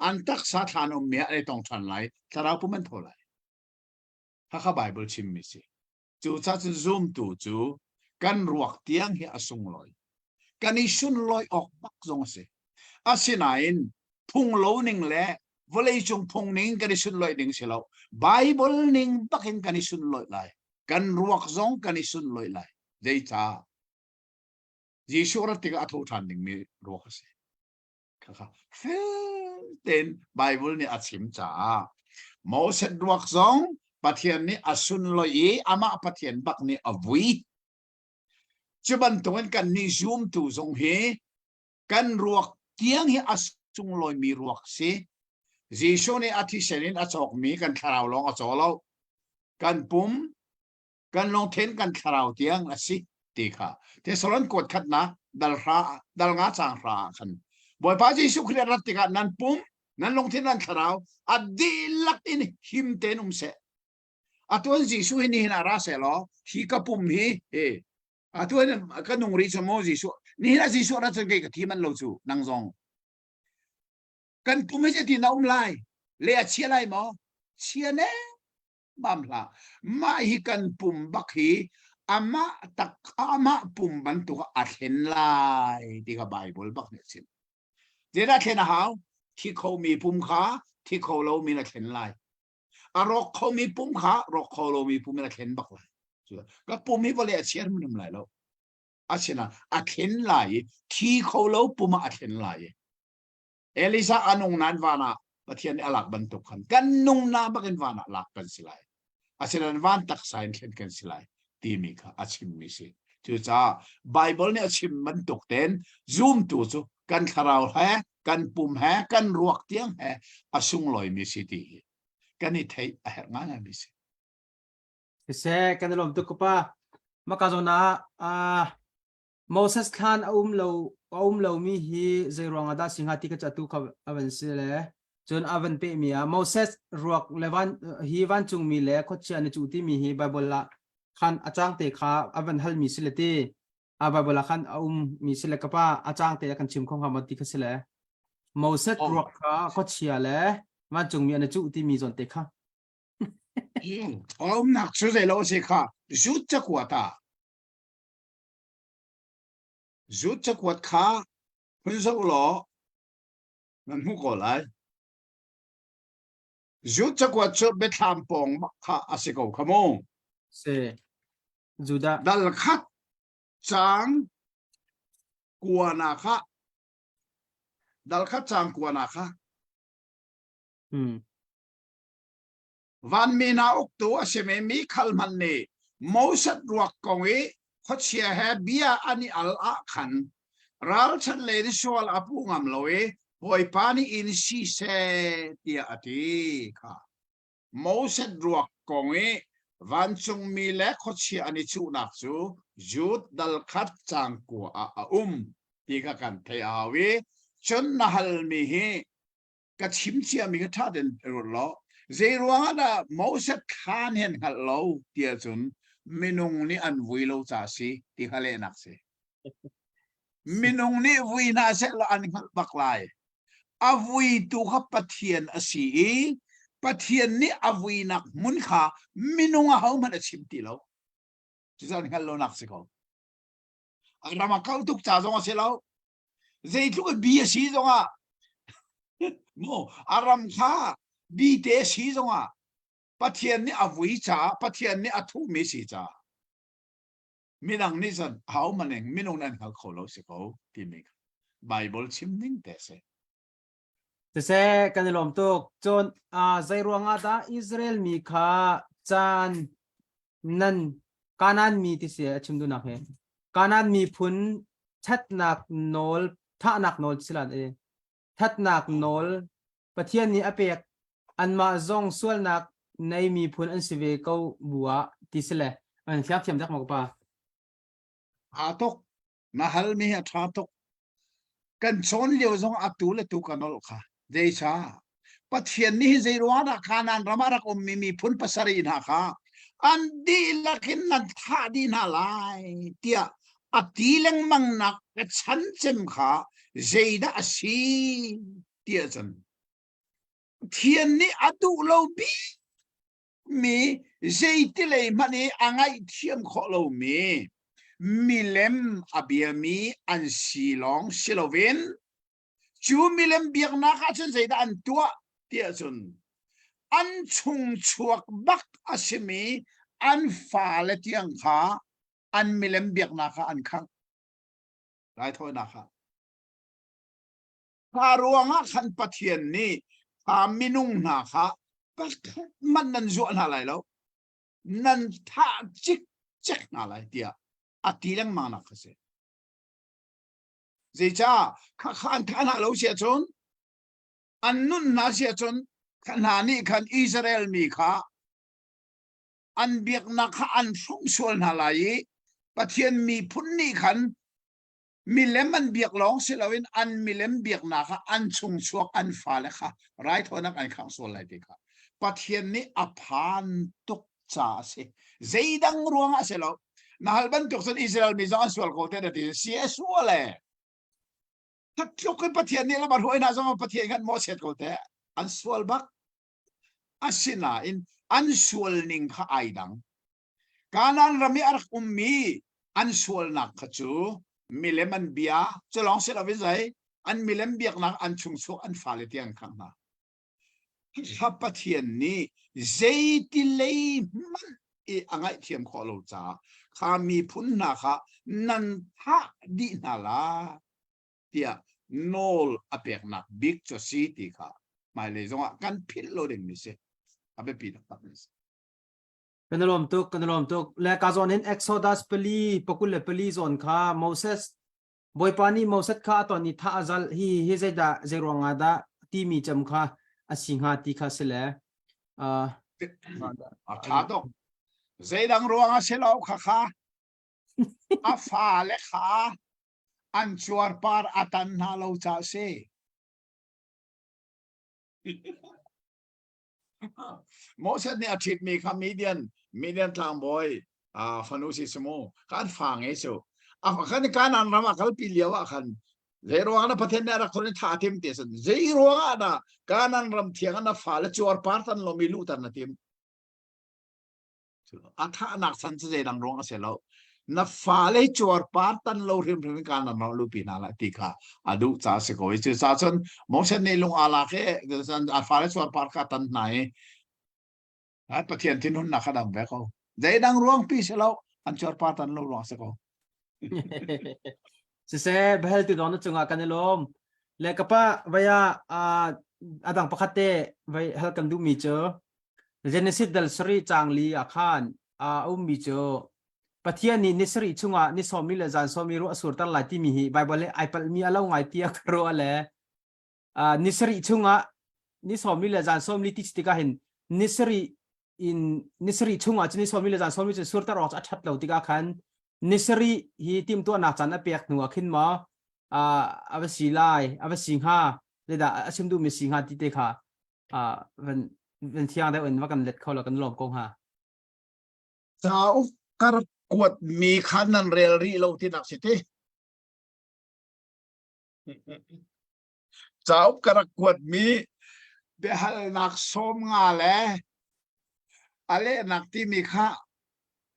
อันตักสาธานอมเมียอะไรต้องทันไลทราวพุ่มมันโทไลถ้าข้าไบเบิลชิมมิสิจู่จ้าจะ zoom to จู่กันรวกเตียงเฮอสุงลอยกันอิชุนลอยออกบักจงเสอาศินัยนพุงโลนิงเล่วลัยจงพุงนิงกันอิชุนลอยนิงเสลาไบเบิลนิงบักเห็นกันอิชุนลอยไลกันรวกจงกันอิชุนลอยไลเดต้ายิสุรัติกาอัฐทันนิงมีรวกเสค่ะเฟลเต็นไบเบิลนี่อัดสิมจ้าโมเสสรวกจงปะเทียนนี่อสุนลอยอามาปะเทียนบักนี่อวีจุบันตรงกันนี่ซูมตูทรงเฮกันรวกเตียงเฮอสุงลอยมีรวกสิจีโชนี่อาทิเชนินอาจอกมีกันคราวลองอาจอเรากันปุ่มกันลงเทนกันคราวเตียงละสิตีค่ะเทสโลนกดขัดนะดัลงาจางราคันบ่อยป้าจีสุขเรียรัติกานันปุ่มนั้นลงเทนนั้นคราวอดีลักอินหิมเตนุมเส ตัวจิสุนี่นาราเสลอฮีกปุ่มฮีตัวนั้นก็นุ่งริสโมจิสุนี่นะจิสุรัชเกกที่มันโลจูนังซองกันปุ่มไม่ใช่ที่น้าไล่เลี้ยเชียไรมั้งเชียเน่บัมละมาฮีกันปุ่มบักฮีอามาตักอามาปุ่มบันตัวอัดเห็นไล่ที่กับไบเบิลบักเนี่ยสิเดี๋ยวได้แค่นะฮาวที่เขามีปุ่มขาที่เขาเรามีนักเห็นไล่รอกเขามีปุ่มขารอกเขาเรามีปุ่มนักเห็นบักไล่ก็ปุ่มนี้บริเชียมันทำไรแล้วอาเชนะอัดเห็นไล่ที่เขาเราปุ่มอัดเห็นไล่เอลิซาอันุงนันวานะประเทศนี้หลักบรรทุกขันกันนุ่งนาบักนวานะหลักกันสิไลอาเชนันวานตักสายเข็นกันสิไลตีมีค่ะอาชิมมิสิจุจ้าไบเบิลเนี่ยอาชิมบรรทุกเต็นซูมตัวจูกันคาราวแฮกันปุ่มแฮกันรวกเตียงแฮอาซุงลอยมิสิตีกันนี่ไทยแหงานมิสิเสกันลมตุกปะมากาโซนาโมเสสขันเรามีฮีเจรวงอาดาสิงหาติกจัตุกับอเวนสิเลจนอเวนเปมีโมเสสรวกเลวันฮีวันจุงมีเลขดเชียนจุติมีฮีไบเบิลละขันอาจารย์เตขาอเวนฮัลมีสิเลตีไบเบิลละขันมีสิเลกปะอาจารย์เตกันชิมของฮามาติกสิเลโมเสสรวกขาขดเชียเลวันจุงมีอันจุติมีจนเตขาหนักสุดเลยเราสิค่ะจุดจะกวาดจุดจะกวาดขาคุณสักหล่อนั่นหูก่อไรจุดจะกวาดจุดเบ็ดทำปองขาอาศัยเขาขโมงเซจูดาดัลขัดจางกวนาคะดัลขัดจางกวนาคะวันมีนาอุกตัวใช่ไหมมีขัลมันนี่มอสัดรวกกงเอขดเชียแฮเบียอันนี้อัลอาขันรัลชันเลนสวลอปุงามโลเอพอยปานีอินซีเซเตียอติค่ะมอสัดรวกกงเอวันจงมีเล็กขดเชียอันนี้ชูนักจูจุดดัลขัดจังกัวตีกันเทียเวจนนหัลมีเฮกัดชิมเชียมีกระทาเดินรุลล้อเจรวงอาดามอสัดขานเห็นฮัลโหลเตียจนมินุงนี่อันวิโลจ่าสีที่ฮัลเลนักเสมินุงนี่วินาเสละอันบักไลอวิตุขปะเทียนอสีปะเทียนนี่อวินักมุนขามินุงเขามันชิมตีเราจะสั่งฮัลโหลนักเสเขาอันนั้นมาเข้าทุกจ่าจงอาเสเราเจทุกบีสีจงอาโมอารามข้าบีเตสีจงอาปะเทียนนี่อวิจ่าปะเทียนนี่อทุมิสีจ่ามินังนี่สันเขามันเองมินุงนั่นเขาขอเราสิเขาที่มีไบเบิลชิมนิ่งแต่เสเสกันลมตุกจนใจรวงอาดาอิสราเอลมีข้าจานนั่นกานันมีที่เสียชิมดูนักเหกานันมีพุนทัดนักโนลท่านักโนลสิลันทัดนักโนลปะเทียนนี้อเปกอันมาจงส่วนนักในมีพุนอันสิเวกบัวที่สิเลอันเทียบเทียมจากมากป่ะอาตุกนาฮัลมีอาตุกกันชนเลี้ยวจงอัตุเลตุกันนลค่ะเดชาปะเทียนนี้เจรวาระขานันรามารักมีพุนปัสรีนะค่ะอันดีลักหินนันท่าดีน่าไลเตียอตีเลงมังนักกฉันเจมค่ะเจดาสีเตียจันเทียนนี้อตุโลบีมีเจติเลยมันเออังไงเทียมขอโลมีเลมอเบียมีอันสีลองสิโลเวนจูมีเลมเบียกนักอาจจะเจดาอันตัวเตียจันอันชุงชวกบักอาชมีอันฟ้าเลตียงขาอันมิเลมเบียกนาคาอันขังไรโทษนาคาพารวงขันปะเทียนนี่พามินุงนาคามันนั่นจวนอะไรแล้วนั่นท่าจิกจิกอะไรเดียอตีเลงมานักเสียเจ้าข้าอันท่านาเราเสียจนอันนุ่นนาเสียจนขณะนี้ขันอิสราเอลมีข้าอันเบียกนักอันฟงส่วนอะไรประเทศมีพุ่นนี่ขันมีเล่มมันเบียกร้องเสลวินอันมีเล่มเบียกนักอันชุงชวกอันฟ้าเลยค่ะไรทอนักอันข้างส่วนอะไรดีค่ะประเทศนี้อภานตุก cha se zeidang ruanga se lo nahal ban tok san Israel mi zong sual ko te da ti si suale ta tok ko pathian ni la ba hoi na zong pathian kan mo set ko te an sual bak asina in an sual ning kha aidang kanan rami arak ummi an sual nak khachu mileman bia cholong se la vizai an milem biak nak an chung so an fale tiang khang na pathian ni zeiti lei man e angai thiam kho lo cha kha mi phun na kha nan tha di na la tia nol apek nak big cho si ti kha mai le zonga kan phil lo ding ni se abe pi tak ni kan lom tuk le ka zon in Exodus peli pokul peli zon kha Moses boy pani Moses kha to ni tha azal hi zeda zeronga da ti mi cham kha asingha ti kha sele tha dok zeidang ruanga se lo kha kha a fa le kha an chuar par atan na lo cha se Moses ni athit mi kha median tlang boy fanusi smo kan fang e so khan kanan rama kal pilyawa khan zeirwanga na pathen na khone tha tim te san zeirwanga na kanan ram thianga na fala chuar par tan lo mi lu tan na tim atha nak san se dang rong se lo na fale chuar par tan lo rim kanan lo lu pi na la ti kha adu cha se ko che cha chen Moses ni lung ala ke san fale chuar par ka tan nai pathian tin hun na khadam ve ko zeidang ruang pi se lo an chuar par tan lo rong se ko se behel ti don chunga kan lom le kapa vaya adang pakhate vai hel kan du mi cho Genesis dal sri changli akhan mi cho pathian ni nisri chunga ni somi le jan somi ro asur tan lati mi hi bible ai pal mi alo ngai tia kro ale nisri chunga ni somi le jan somi ti stika hin nisri chunga chini somi le jan somi chu sur ta ro achat lo tika khan nisri hi tim to na chan a pek nu akhin ma avasilai avasingha le da asim du mi singha ti te kha van thiang da un wa kan let khol kan lom kong ha chao kar kuat mi khanan rel ri lo ti nak siti chao kar kuat mi behal nak som nga le ale nak ti mi kha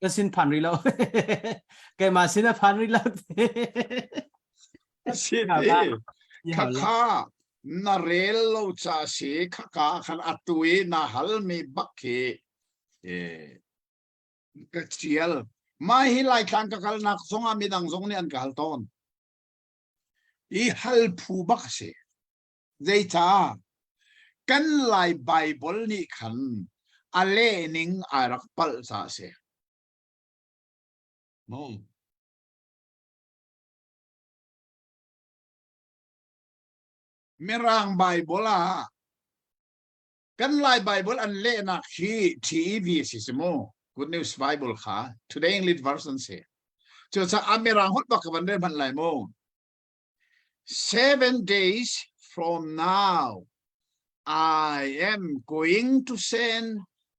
ก็สินพันรีแล้ว แกมาสินพันรีแล้ว siti kha kha na rel lo cha si kha ka khan atui na hal mi bakhi ka chial mai hi lai khan ka kal nak songa mi dang zong ni an ka hal ton I hal phu bak se zai cha kan lai bible ni khan ale ning arak pal sa se no merang bible kan lai bible an le na khi tv sismo good news bible kha today english version se cho cha amerang hot bak ban de ban lai mo 7 days from now I am going to send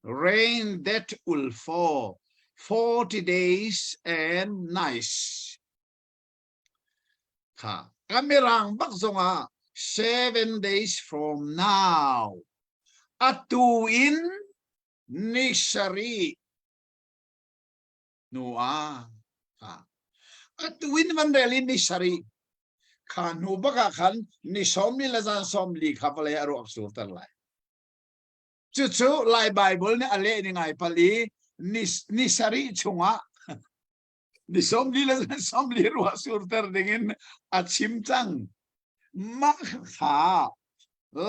rain that will fall 40 days and nights kha amerang bak zonga 7 days from now atuin nisari noa atuin van relin nisari khan hu baka khan ni somli la jan somli khapale aro aksur tar lai chu lai bible ne ale ni ngai pali nisari chunga ni somli la jan somli ro aksur tar dingin achim chang ma kha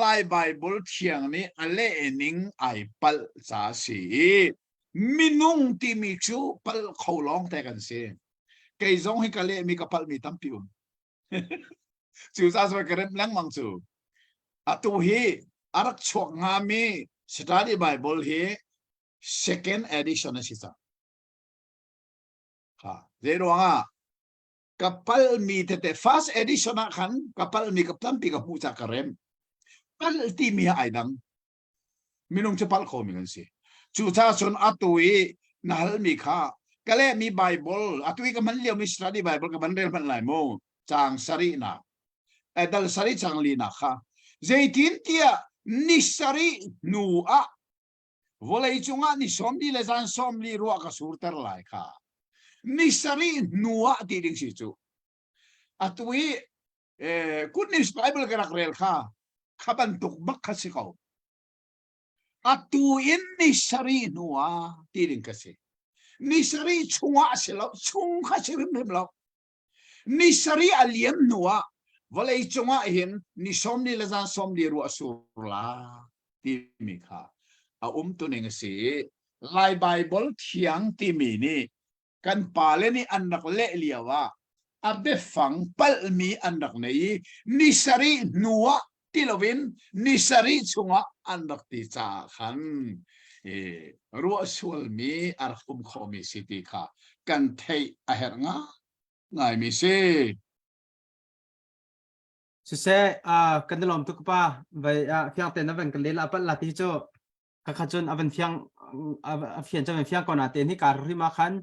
lai bible thiang ni ale ening ai pal cha si minung ti mi chu pal kholong te kan se kai zong hi kale mi kapal mi tam pium chu sa so kerem lang mang chu atu hi arak chok nga mi study bible hi second edition asisa ha zero nga kapal mi te first edition khan kapal mi kaplam pi ka pu cha karem pal ti mi ai dang minung che pal kho mi kan si chu cha chun atui nal mi kha kale mi bible atui ka man leo mi study bible ka man rel man lai mo chang sari na edal sari chang li na kha zaitin tia ni sari nu a volei chunga ni som li le zan som li ruwa ka surter lai kha ni sari nuwa ti ding si chu atui good news bible ka rakrel kha khaban tuk bak kha si ko atu in ni sari nuwa ti ding ka si ni sari chunga si lo chung kha si rim lo ni sari aliem nuwa volei chunga hin ni som li le zan som li ruwa sur la ti mi kha a tu ning si lai bible thiang ti mi ni kan pale ni anak le liawa abe fang pal mi anak nei ni sari nuwa tilovin ni sari chunga anak ti cha khan ruwa sul mi arhum khomi city kha kan thei a her nga ngai mi se se kan lom tu pa vai phiang te na ven kan le la pa la ti cho ka kha chun avan phiang a phian cha ven phiang ko na te ni kar ri ma khan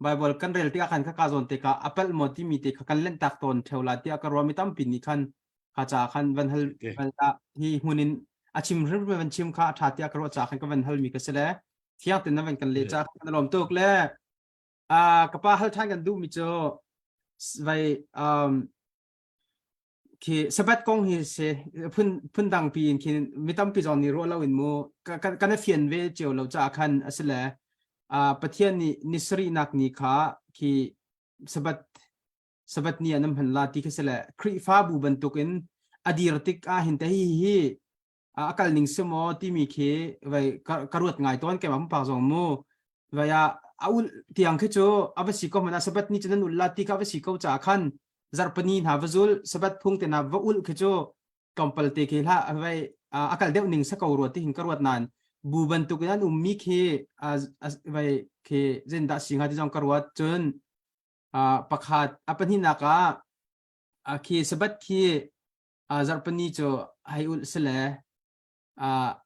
bible kan rel ti khan ka zon te ka apple moti mi te kan len tak ton theula ti ka ro mi tam pin ni khan kha cha khan van hal hi hunin achim rim van chim kha tha ti ka ro cha khan ka van hal mi ka se le phiang te na ven kan le cha kan lom tu le ka pa hal than kan du mi cho vai khi sabat kong hi se phun dang pin khi mitam pi jong ni ro lo in mo kan fian ve cheu lo cha khan asle pathian ni nisri nak ni kha khi sabat ni anam han la ti khasela khri fa bu ban tukin adir tik a hin te hi akal ning semo ti mi khe vai karut ngai ton ke mam pa jong mo vaya aul tiang khe cho abasi ko mana sabat ni chanan ulla ti ka abasi ko cha khan zarpani na vazul sabat phung te na vaul khecho kompal te ke la vai akal deu ning sa ko ro ti hin karwat nan bu ban tu kan ummi khe vai khe zen da singa ti jong karwat chun pakhat apani na ka khe sabat khe zarpani cho hai ul sele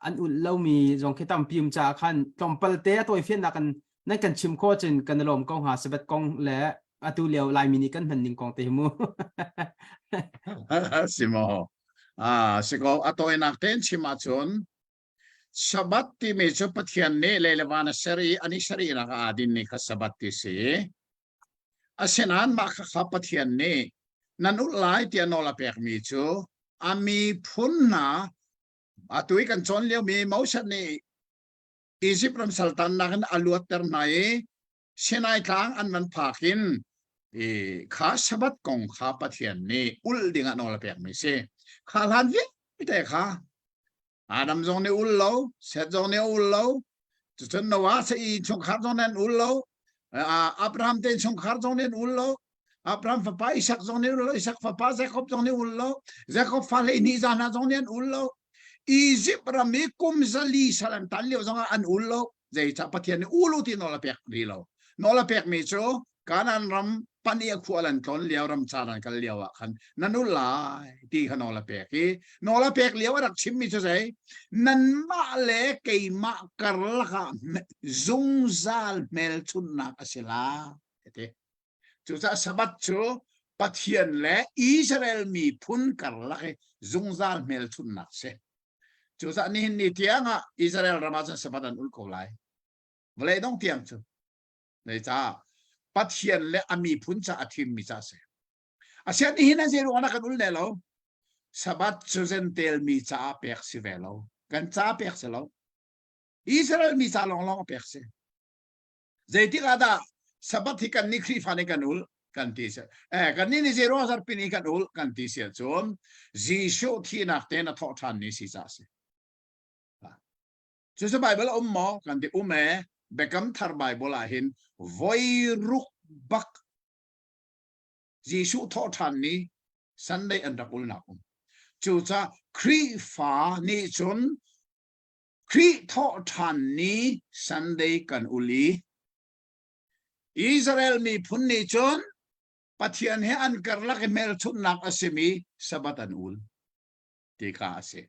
an ul lo mi jong khe tam pim cha khan kompal te toy fian na kan nan kan chim kho chen kan lom kong ha sabat kong le atu leo lai mini kan han ning kong te mu simo siko atoy nak ten chima chun sabat ti me cho pathian ne le lewana sari ani sari na ka adin ni ka sabat ti si asenan ma kha pathian ne nan ulai ti anola pek mi chu ami phunna atui kan chon leo mi mausan ni Egypt ram sultan na kan aluat ter nai senai tlang an man phakin kha sabat kong kha pathian ni ul ding anola pek mi se kha lan vi mi te kha Adam zong ne ul lo set zong ne ul lo chun Noah se i chong khar zong nen ul lo Abraham ten chong khar zong nen ul lo Abraham papa Isaac zong ne ul lo Isaac papa Jacob zong ne ul lo Jacob fale ni zana zong nen ul lo Egypt rami kum zali salam tan leo zong an ul lo zai cha pathian ni ulu ti no la pek ri lo no la pek mi cho kanan ram pania khualan ton leo ram charan kal leo khan nanulai ti khano la pek ki no la pek leo rak chim mi cho sai nan ma le ke ma kar la kha zung zal mel chun na asila ete chu sa sabat chu pathian le Israel mi phun kar la ke zung zal mel chun na se chu sa ni ni tianga Israel ramajan sabadan ul ko lai vle dong tiang chu nei cha pathian le ami phun cha athim mi cha se asian hi na zero ana kan ul ne lo sabat chuzen tel mi cha pek si velo kan cha pek se lo Israel mi cha long long pek se zeiti kada sabat hi kan ni khri fane kan ul kan ti se kan ni zero azar pini kan ul kan ti se chon jisho thi na te na tho than ni si cha se chu sa bible mo kan ti ume bekam thar bible a hin voi ruk bak Jisu tho than ni Sunday an rakul na chu cha khri fa ni chun khri tho than ni Sunday kan uli Israel mi phun ni chun pathian he an karlak mel chun nak asimi sabatan ul ti ka ase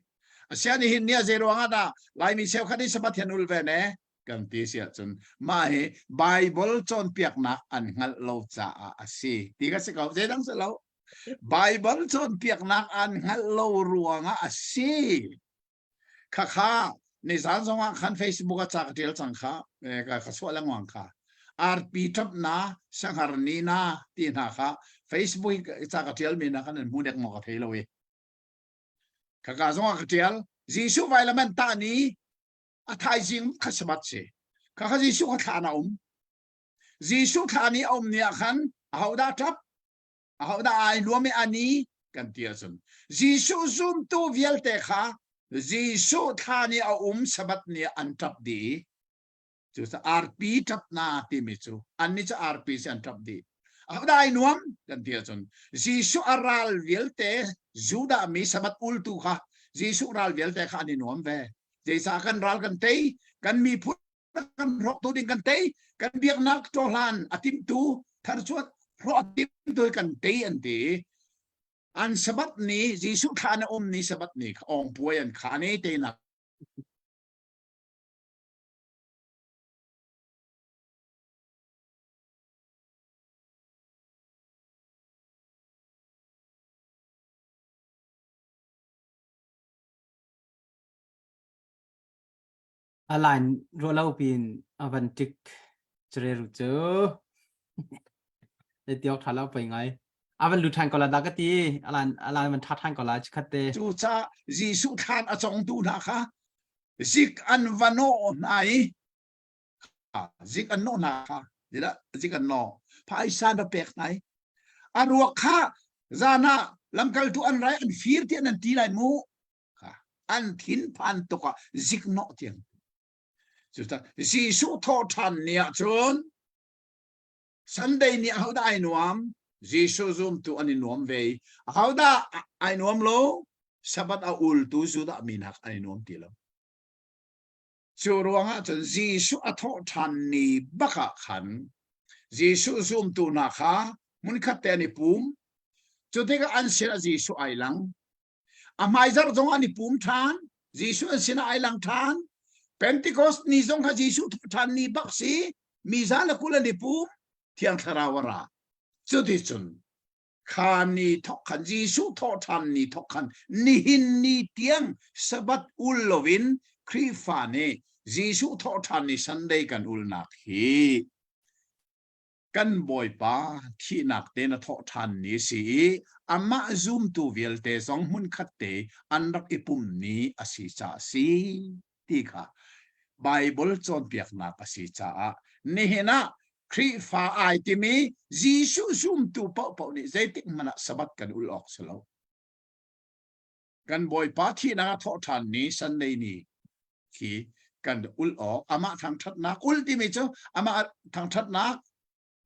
asian hin nia zero nga da lai mi seu khani sabatan ul ve ne กันตีเสียจนมาเฮไบเบิลจนเปียกนักอันงัดเราจะอาศัยตีก็สิเขาเจดังเสเราไบเบิลจนเปียกนักอันงัดเรารัวงอาศัยข้าในสารสงฆ์ขันเฟซบุ๊กจากเดียลสังขาก็ขสวดละงวังค่ะRP ทับนาสังหารนีนาตีนาค่ะ Facebook จากเดียลมีนะกันมูเด็กหมอกเทลเวข้าสงฆ์เดียลจีสุไวละมันตานี้อาทายจริงขสบัดเสข้าจีสุขฐานจีสุฐานี้เนี่ยขันเอาได้ทับเอาได้รวมอันนี้กันเตียสนจีสุซุ่มตัวเวลเตค่ะจีสุฐานี้สบัดเนี่ยอันทับดีจุดRP ทับนาที่มิจูอันนี้จะ RP เสียนทับดีเอาได้นวมกันเตียสนจีสุอาราลเวลเตจูดามีสบัดอุลตุค่ะจีสุราลเวลเตค่ะนี่นวมเวเจสากันรัลกันเตยกันมีพุทธกันรบตัวดิ่งกันเตยกันเบียกนักโจลันอติมตูทารชวดเพราะอติมตัวกันเตยอันเตอันสบัดนี้จีสุขานนี้สบัดนี้องป่วยอันขานี้เตยนักอะไรรัวเล่าปีนอาวันจิกเจริญเจอเดี๋ยวทาเล่าไปไงอาวันรู้ทันก่อนละดักตีอะไรมันทัดทันก่อนละชิคเตจูจ้าจีสุขานอาจงดูนะคะจิกอันวันโนไหนจิกอันโนนะคะเดี๋ยวจิกอันโนพายซานเป็กไหนอันรัวข้าจานะลำกัลตัวอันไรอันฟีร์ที่อันตีไรมูอันทิ้นพันตัวจิกโนเทียนจุดจีสุทอทันเนี่ยจนสันเดย์เนี่ยเขาได้นวมจีสุซุมตัวอันนี้นวมเวเขาได้ไอ้นวมโลสับัดเอาอุลตุสุดามินักไอ้นวมตีโลจูรวงอ่ะจนจีสุทอทันนี่บักขันจีสุซุมตัวนะคะมุนขัดเตนิปุ่มจุดที่ก็อันเสียจีสุไอหลังอาไม่จารจงอันนี้ปุ่มทานจีสุอันเสียไอหลังทานPentecost ni zong ha Jesu than ni baksi mi zala kula ni pu thiang tharawara chuti chun khani thokhan Jesu tho than ni thokhan ni hin ni tiang sabat ul lovin khri fa ne Jesu tho than ni Sunday kan ul nak hi kan boy pa thi nak te na tho than ni si ama zoom tu vel te zong mun khat te anrak ipum ni asi cha si ti kha Bible จนเปียกนักสิจ้านี่นะคริฟ้าไอติมีจีสุซุมตูเป่านี่ใจติมันสบัดกันอุลออกสลาวกันบ่อยปาที่นะทอทันนี้สันเดนี้ที่กันอุลออกอามาทางทัดนักอุลที่มีเจ้าอามาทางทัดนัก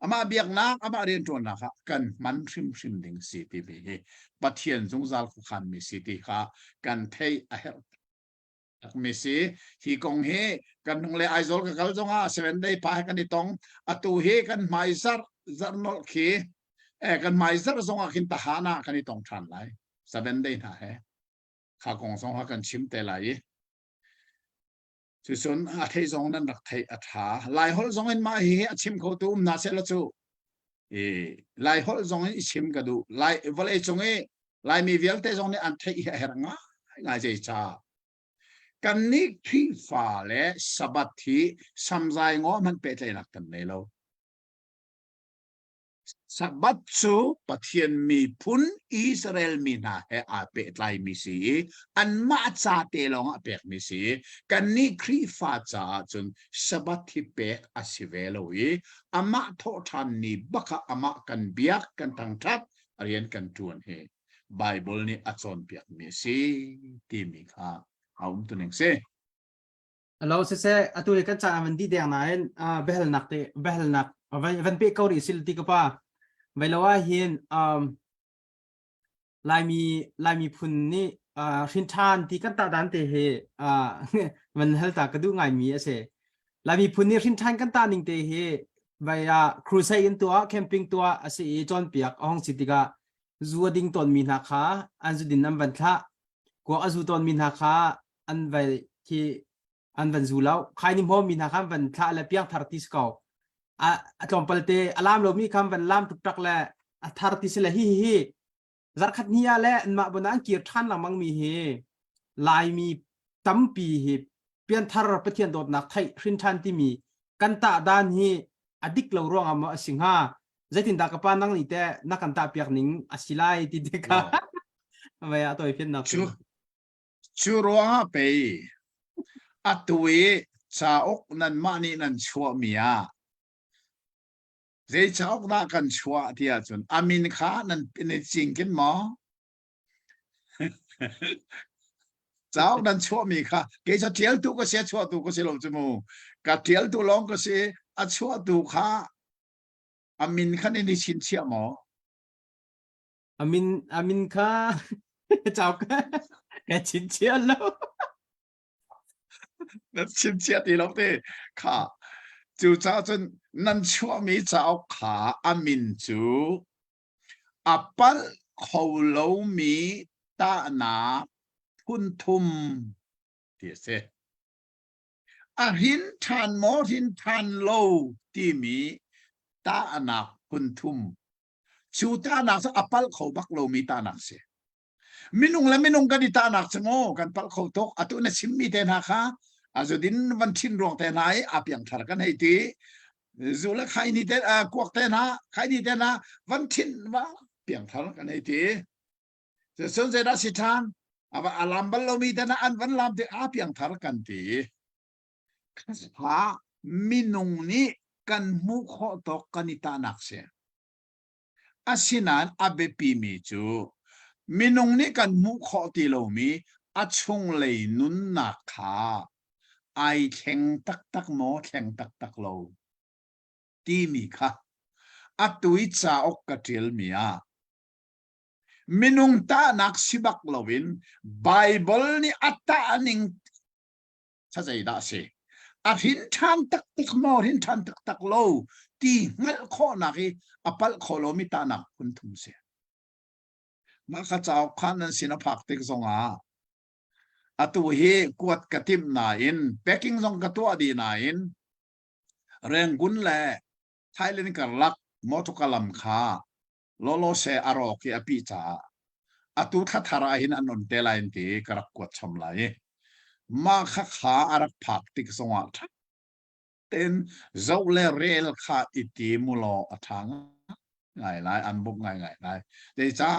อามาเบียกนักอามาเรียนตัวนักกันมันชิมดิ่งสิที่มีปัทเทียนจงจัลคุขันมีสิที่ค่ะกันเทยอาเฮลมิสิที่กงเฮกันตรงเลไอโซลกับเขาจงอ่ะ7 day พายกันที่ตรงอตูเฮกันไมซัร์นอลเคกันไมซัร์จงอ่ะกินตาหานะกันที่ตรงทันไล7 day นะเฮข้ากงจงอ่ะกันชิมเตไลสุดส่วนอาทิตย์จงนั้นรักไทยอัฐาไลฮอลจงเห็นมาเฮชิมเขาตูมน่าเสียละจูไลฮอลจงเห็นชิมกันดูไลวันเอจงเฮไลมีเวลเตจงเนี่ยอันไทยเฮรังอ่ะง่ายใจจ้ากันนี้ที่ฝ่าและสบัดที่สำใจง้อมันเป็นอะไรนักกันเนี่ยเราสบัดสูปะเทียนมีพุนอิสราเอลมีนาเฮอาเปตไลมีสีอันมาจาเตลองอาเปกมีสีกันนี้ครีฟ้าจ้าจนสบัดที่เปกอาศิเวลวีอามาโททันนี้บักอามากันเบียกกันตั้งทัดเรียนกันจวนเฮไบเบิลนี้อาจารย์เปียกมีสีที่มีค่าเอาตัวหนึ่งเซ่เราเซ่อตุลิกันจามันดีเดียงนายเบลนักเตเบลนักวันเปกเกาหลีสิลติกป้าเวลาว่าเห็นลายมีพุนนี่ชินทานที่กันตาดันเตเฮมันเฮลตากระดูง่ายมีเซ่ลายมีพุนนี่ชินทานกันตาหนึ่งเตเฮไปครูไซน์ตัวแคมปิ้งตัวเสียจอนเปียกห้องสิติกาจัวดิ้งตอนมีนักขาอันจุดินน้ำบันทะกัวอาจูตอนมีนักขาอันไปที่ อันวันซูแล้วใครนิมอมีนะครับวันท่าและเปียงทาร์ติสเกาจอมเปลเตอลามโลมีคำวันลามตุกตักและทาร์ติสและฮิจัดขัดเนียและมาบนอังกฤษท่านละมังมีเฮลายมีตั้มปีเฮเปียนทาร์ปะเทียนโดดนักไทยรินทันที่มีกันตาดานเฮอดิกเราร่วงอามาสิงหาใจตินดากปานังนี่แต่นักกันตาเปียกนิงอสิไลติเดกะไม่อะตัวเพียนนักชูรัวไปอัตวีชาอกนันมานี่นันชัวเมียเจชาอกนักันชัวที่อาจุนอามินข้านันเป็นจริงกันมั้งชาอกนันชัวมีค่ะเกจะเที่ยวตัวก็เสียชัวตัวก็เสียลงจมูกกับเที่ยวตัวลองก็เสียอัชัวตัวค่ะอามินข้านี่ชินเชียมั้งอามินข้าเจ้าแกชินเชียแล้วนั่นชินเชียที่เราเต้ค่ะจูจ้าจนนั่นชัวมีเจ้าขาอามินจูอัปปัลเขาเหลามีตาหนาพุนทุมเดี๋ยวเสอาหินทานหมอหินทานโลที่มีตาหนาพุนทุมชูตาหนักสักอัปปัลเขาบักโลมีตาหนักเสมินุงและมินุงกันดิตาหนักสงอกันปัลเขาตกอตุนชิมมีเตนะค่ะอาจจะดินวันชินรวงแต่ไหนอาเปียงทารกันให้ทีจูละใครนี่เตนะกวกเตนะใครนี่เตนะวันชินว่าเปียงทารกันให้ทีจะสนใจรัสิทานอาว่าอารามบัลลมีเตนะอันวันลามเตอาเปียงทารกันทีข้าสภามินุงนี้กันมุขตกกันนิตาหนักเสียอาศินันอาเบปีมีจูมินุงนี้กันมุขตีโลมีอาชงเลยนุนนักขาไอแข็งตักหมอแข็งตักโลตีมีค่ะอัตุยจ่าอกกระเทียลมีอามินุงตานักสิบักโลวินไบเบิลนี่อัตตานิงถ้าใจได้สิอาหินทันตักหมอหินทันตักโลตีงั้นข้อนักอปัลโคโลมิตานักคุณทุ่มเสียมาข้าเจ้าขันนั้นสินภักติกสงอาอตุเฮกวดกระติมนายนเปกิงสงกระตัวดีนายนเร่งกุนแลไทยเลนกันลักมอตุกลัมคาโลโลเซอารอกีอภิจาอตุทัทราหินอนนเตลัยนตีกระกวดชำไลมาข้าขาอารักภักติกสงอาเต็นเจ้าเลเรลขาอิติมุโลอทังง่ายไรอันบุกง่ายไรเดี๋ยวจ้า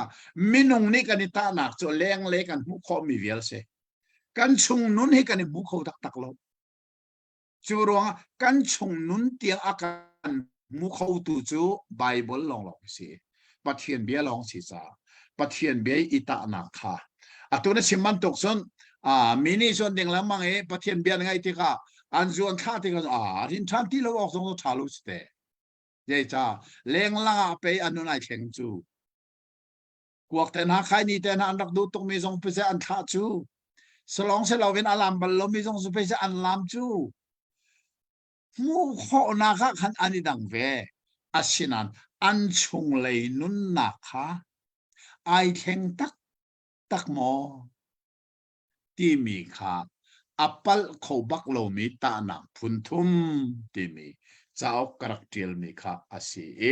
มินุงนี่กันนิตาหนักจนแรงเล็กกันมุขมีเวลเสกันชงนุนให้กันมุขตักโลจูรวงกันชงนุนเตียงอาการมุขตูจูไบเบิลลองสิปัทเทียนเบียลองสิจ้าปัทเทียนเบียอิตาหนักค่ะตัวนั้นสิมันตกส่วนมินิส่วนเดียงแล้วมังปัทเทียนเบียไงที่ค่ะอันส่วนท่าที่กันทินท่านที่เราออกตรงทารุสเตเจ้าเลี้ยงล่าไปอันนู้นไอเข่งจูกวกแต่หน้าใครนี่แต่หน้านักดูตรงมีทรงไปเสียอันท่าจูสลองเสลาเป็นอารามบัลลมีทรงไปเสียอันลามจูมูข้อนาคขันอันนี้ดังเวอาศินันอันชงเลยนุนนาคาไอเข่งตักหมอที่มีค่ะอัปปัลเขาบักโลมีตาหนักพุนทุมที่มีเจ้ากระเทียลมีค่ะอาศัย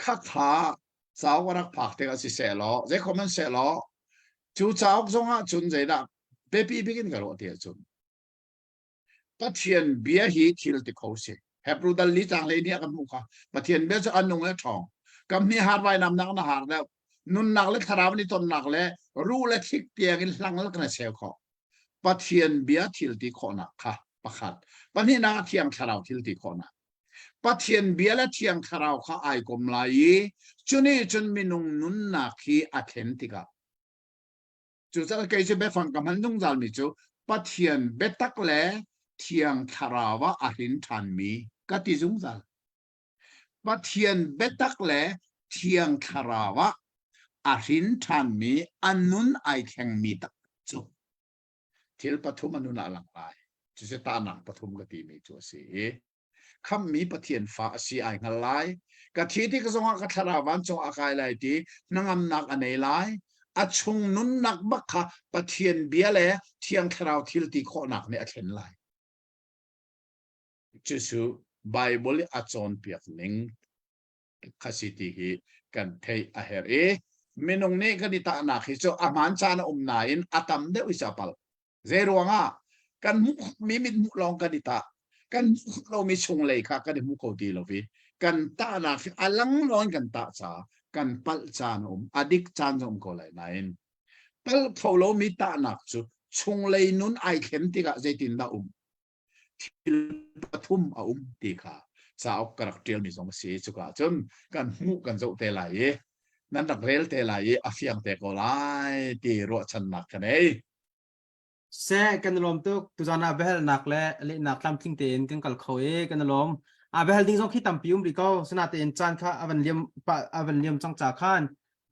ข้าท้าเจ้ากระพักเตอาศัยเสลอเจ้าคอมเมนเสลอจูเจ้าจงอาจุนใจดักเบบี้บิกินกันรอเดียจุนปัทเทียนเบียฮีทิลติเขาเสเฮปรูดัลลิจังเลยเนี่ยกันมุขะปัทเทียนเบียจะอันนงเล่ทองกับนี่ฮาร์ไว้นำนักหาร์แล้วนุนนักเล็กทาราวนี่ต้นนักเล่รู้เล็กทิกเตียกินหลังเล็กนั่นเซลเขาปัทเทียนเบียทิลติขอนักค่ะประคัดปันนี้นาเทียมทาราวทิลติขอนักปัทเทียนเบียและเทียงทาราวค่ะไอกลมลายจุนี่จุนมินุงนุนนักฮีอัเทนติกาจุดจะเกิดจะเบฟังกับมันนุ่งจาลมิจูปัทเทียนเบตักเล่เทียงทาราวะอาหินทันมีกัติจุงจาลปัทเทียนเบตักเล่เทียงทาราวะอาหินทันมีอันนุนไอแข่งมีตักจูทิลปฐุมอนุนาหลังลายจุดตาหนังปฐุมกติมีจัวสีคำมีปะเทียนฟ้าสีไองันลายกะทีที่กระทรวงกัทราวันจงอากายลายทีนังอำนักอันไหนลายอาชงนุนนักบักขะปะเทียนเบียแลเทียงคราวทิลตีโคนักเนี่ยเข็นลาย chu su Bible a chon piak ning khasiti hi kan thei a her e minung ne kan ita na khi cho aman cha na na in atam de usapal zero nga kan mu mi mit mu long kan ita kan lo mi chung lei kha kan mu ko di lo vi kan ta na alang lon kan ta cha kan pal cha na adik chan jom ko lai nain pal pholo mi ta na chu chung lei nun ai khem ti ga zaitin da thil pathum a ti kha sa ok karak tel mi song si chu ka chun kan mu kan zo te lai e nan dak rel te lai e a fiang te ko lai ti ro chan nak kan ei se kan lom tu jana behel nak le nak lam thing ten kan kal khoe kan lom a behel ding jong khi tam pium ri ko sna ten chan kha avan liam chang cha khan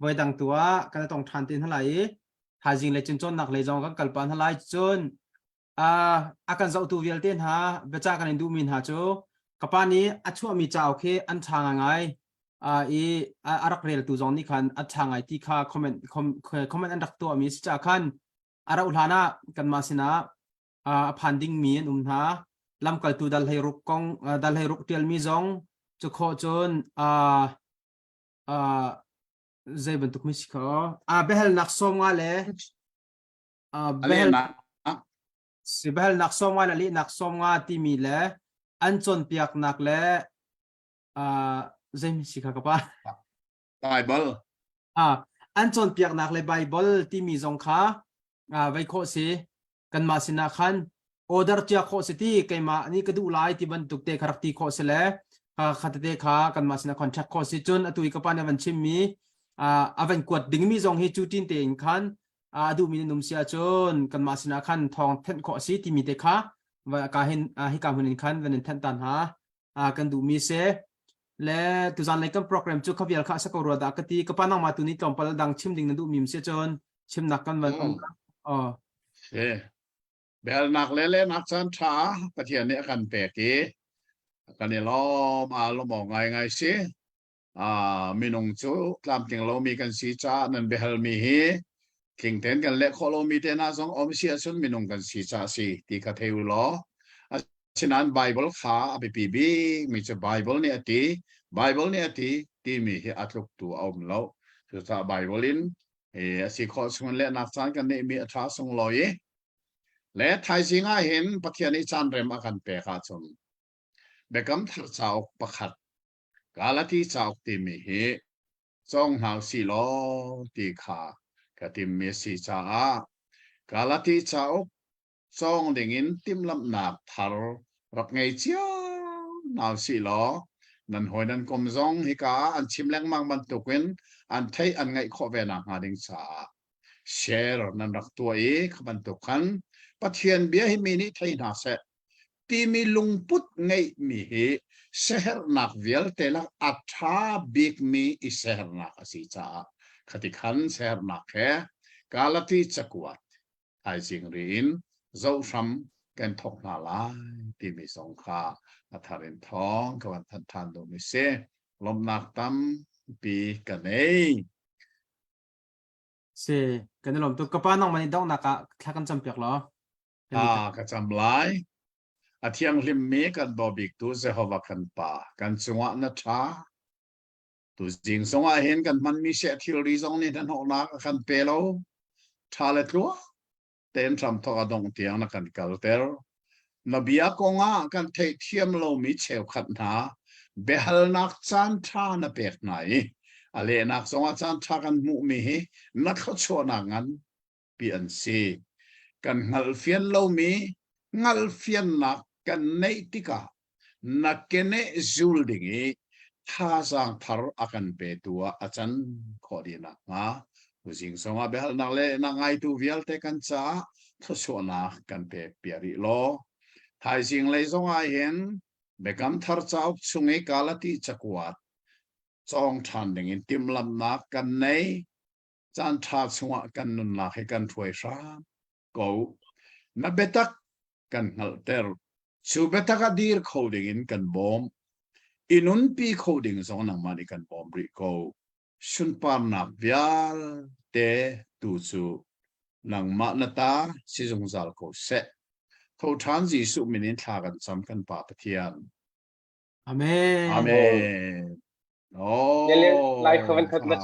voi dang tua kan tong than tin halai ha jing le chin chon nak le jong kan kalpan halai chun akan zo tu vial ten ha becha kan du min ha chu kapani achu mi cha okay an thang ngai arak rel tu jong ni khan athangai ti kha comment an dak tu mi cha khan ara ulhana kan masina funding mi na lam kal tu dal hai ruk kong dal hai ruk tel mi jong chu kho chon zai ban tuk mi sikho behel nak som nga le behel na si behel nak som nga li nak som nga ti mi le an chon piak nak le zai mi sikha ka pa Bible an chon piak nak le Bible ti mi jong kha vai kho si kan ma sina khan order chia kho si ti keima ni ka du lai ti ban tuk te kharak ti kho se le khatate kha kan ma sina contract kho si chun atui ka pan avan chim mi avan kwat ding mi jong hi chu tin te in khan adu mi num sia chun kan ma sina khan thong then kho si ti mi te kha wa ka hin hi kam hun khan wan then tan ha kan du mi se le tu zan lai kan program chu khavial kha sa ko ro da ka ti ka panang ma tu ni tompal dang chim ding na du mim se chun chim nak kan wan bel nak lele nak chan tha pathian ne kan pe ki kan ne lo ma lo mo ngai si minung chu tlam ting lo mi kan si cha nan behel mi hi king ten kan le kholo mi te na song om si asun minung kan si cha si ti ka theu lo chinan Bible kha abi pi bi mi cha Bible ne ati ti mi hi atluk tu om lo chu cha Bible in si kho sun le nak chan kan ne mi atha song lo yeและไทยสิงห์เห็นปะเทียนิจันเรมากันเปะขาชนเบกัมทักษาอกประคัดกาลที่จาอกติมีเหจ้องหาวสีล้อตีขากติมเมสีจ้ากาลที่จาอกจ้องดิ่งินติมลำหนักทาร์รับไงเจ้าหนาวสีล้อนั่นหอยนั่นกลมจ้องฮิกาอันชิมแรงมังบันตุกเวนอันไทยอันไงขอเวนักหาดิ่งสาแชร์นั่นรักตัวเอกบันตุกันปะเทียนเบียให้มีนิทัยนาเสตีมีลุงพุทธไงมีเหเสหนักเวียลเตลักอัฐาบิกมีอิเสหนักสิจ้าขติขันเสหนักแค่กาลที่จักวัดไอจิงรินเจ้าซ้ำกันทอกนาลายที่มีสงขาอัฐารินทองกวันทันทันโดมิเซลมนักตั้มปีกันเองเสกันลมตุกป้าน้องมันดองนักทักกันจำเปียกเหรอกระจำลายอาเทียงลิมเมกันบอบิกตัวเสหวักันป่ากันสงวนนัทธาตัวจริงสงวนเห็นกันมันมีเสียทีรีซองนี่ท่านหอกนักกันเปโลทาเลตัวเต็มทำทอกดงเตียงนักกันกัลเตอร์นบียกงากันเทียมโลมิเชลขัดนาเบลนักจันทานาเปกไหนอะไรนักสงวนจันทากันมุมีนักเขาชวนังันเปลี่ยนซีกันงัลเฟียนโลมีงัลเฟียนนักกันในติกานักเกเนจูลดิงีท่าสังทาร์อากันเปตัวอาจารย์ขอดีนักนะผู้สิงสงฆ์เบลนักเล่นักไงตัวเวลเตกันจ้าทศวนากันเปเปียริโลไทยสิงเลยสงฆ์เห็นเบกัมทาร์จ้าสุงเอกาลติจักวัดจองทันดิงินติมลำนักกันในจันทาสงฆ์กันนุนนักให้กันถวยซ้ำก็นับเบตักกันฮัลเตอร์ชูเบตักอดีร์โคดิ้งอินกันบอมอินุนปีโคดิ้งสองนักมันกันบอมริโกชุนปาร์นับวิาลเตตูซูนังมานาตาซิจงซาลโกเซ เขาทานจีสุมินินทากันสำคัญป่าปะเทียน อาเมน อาเมนโอ้ Nelle live gewen het met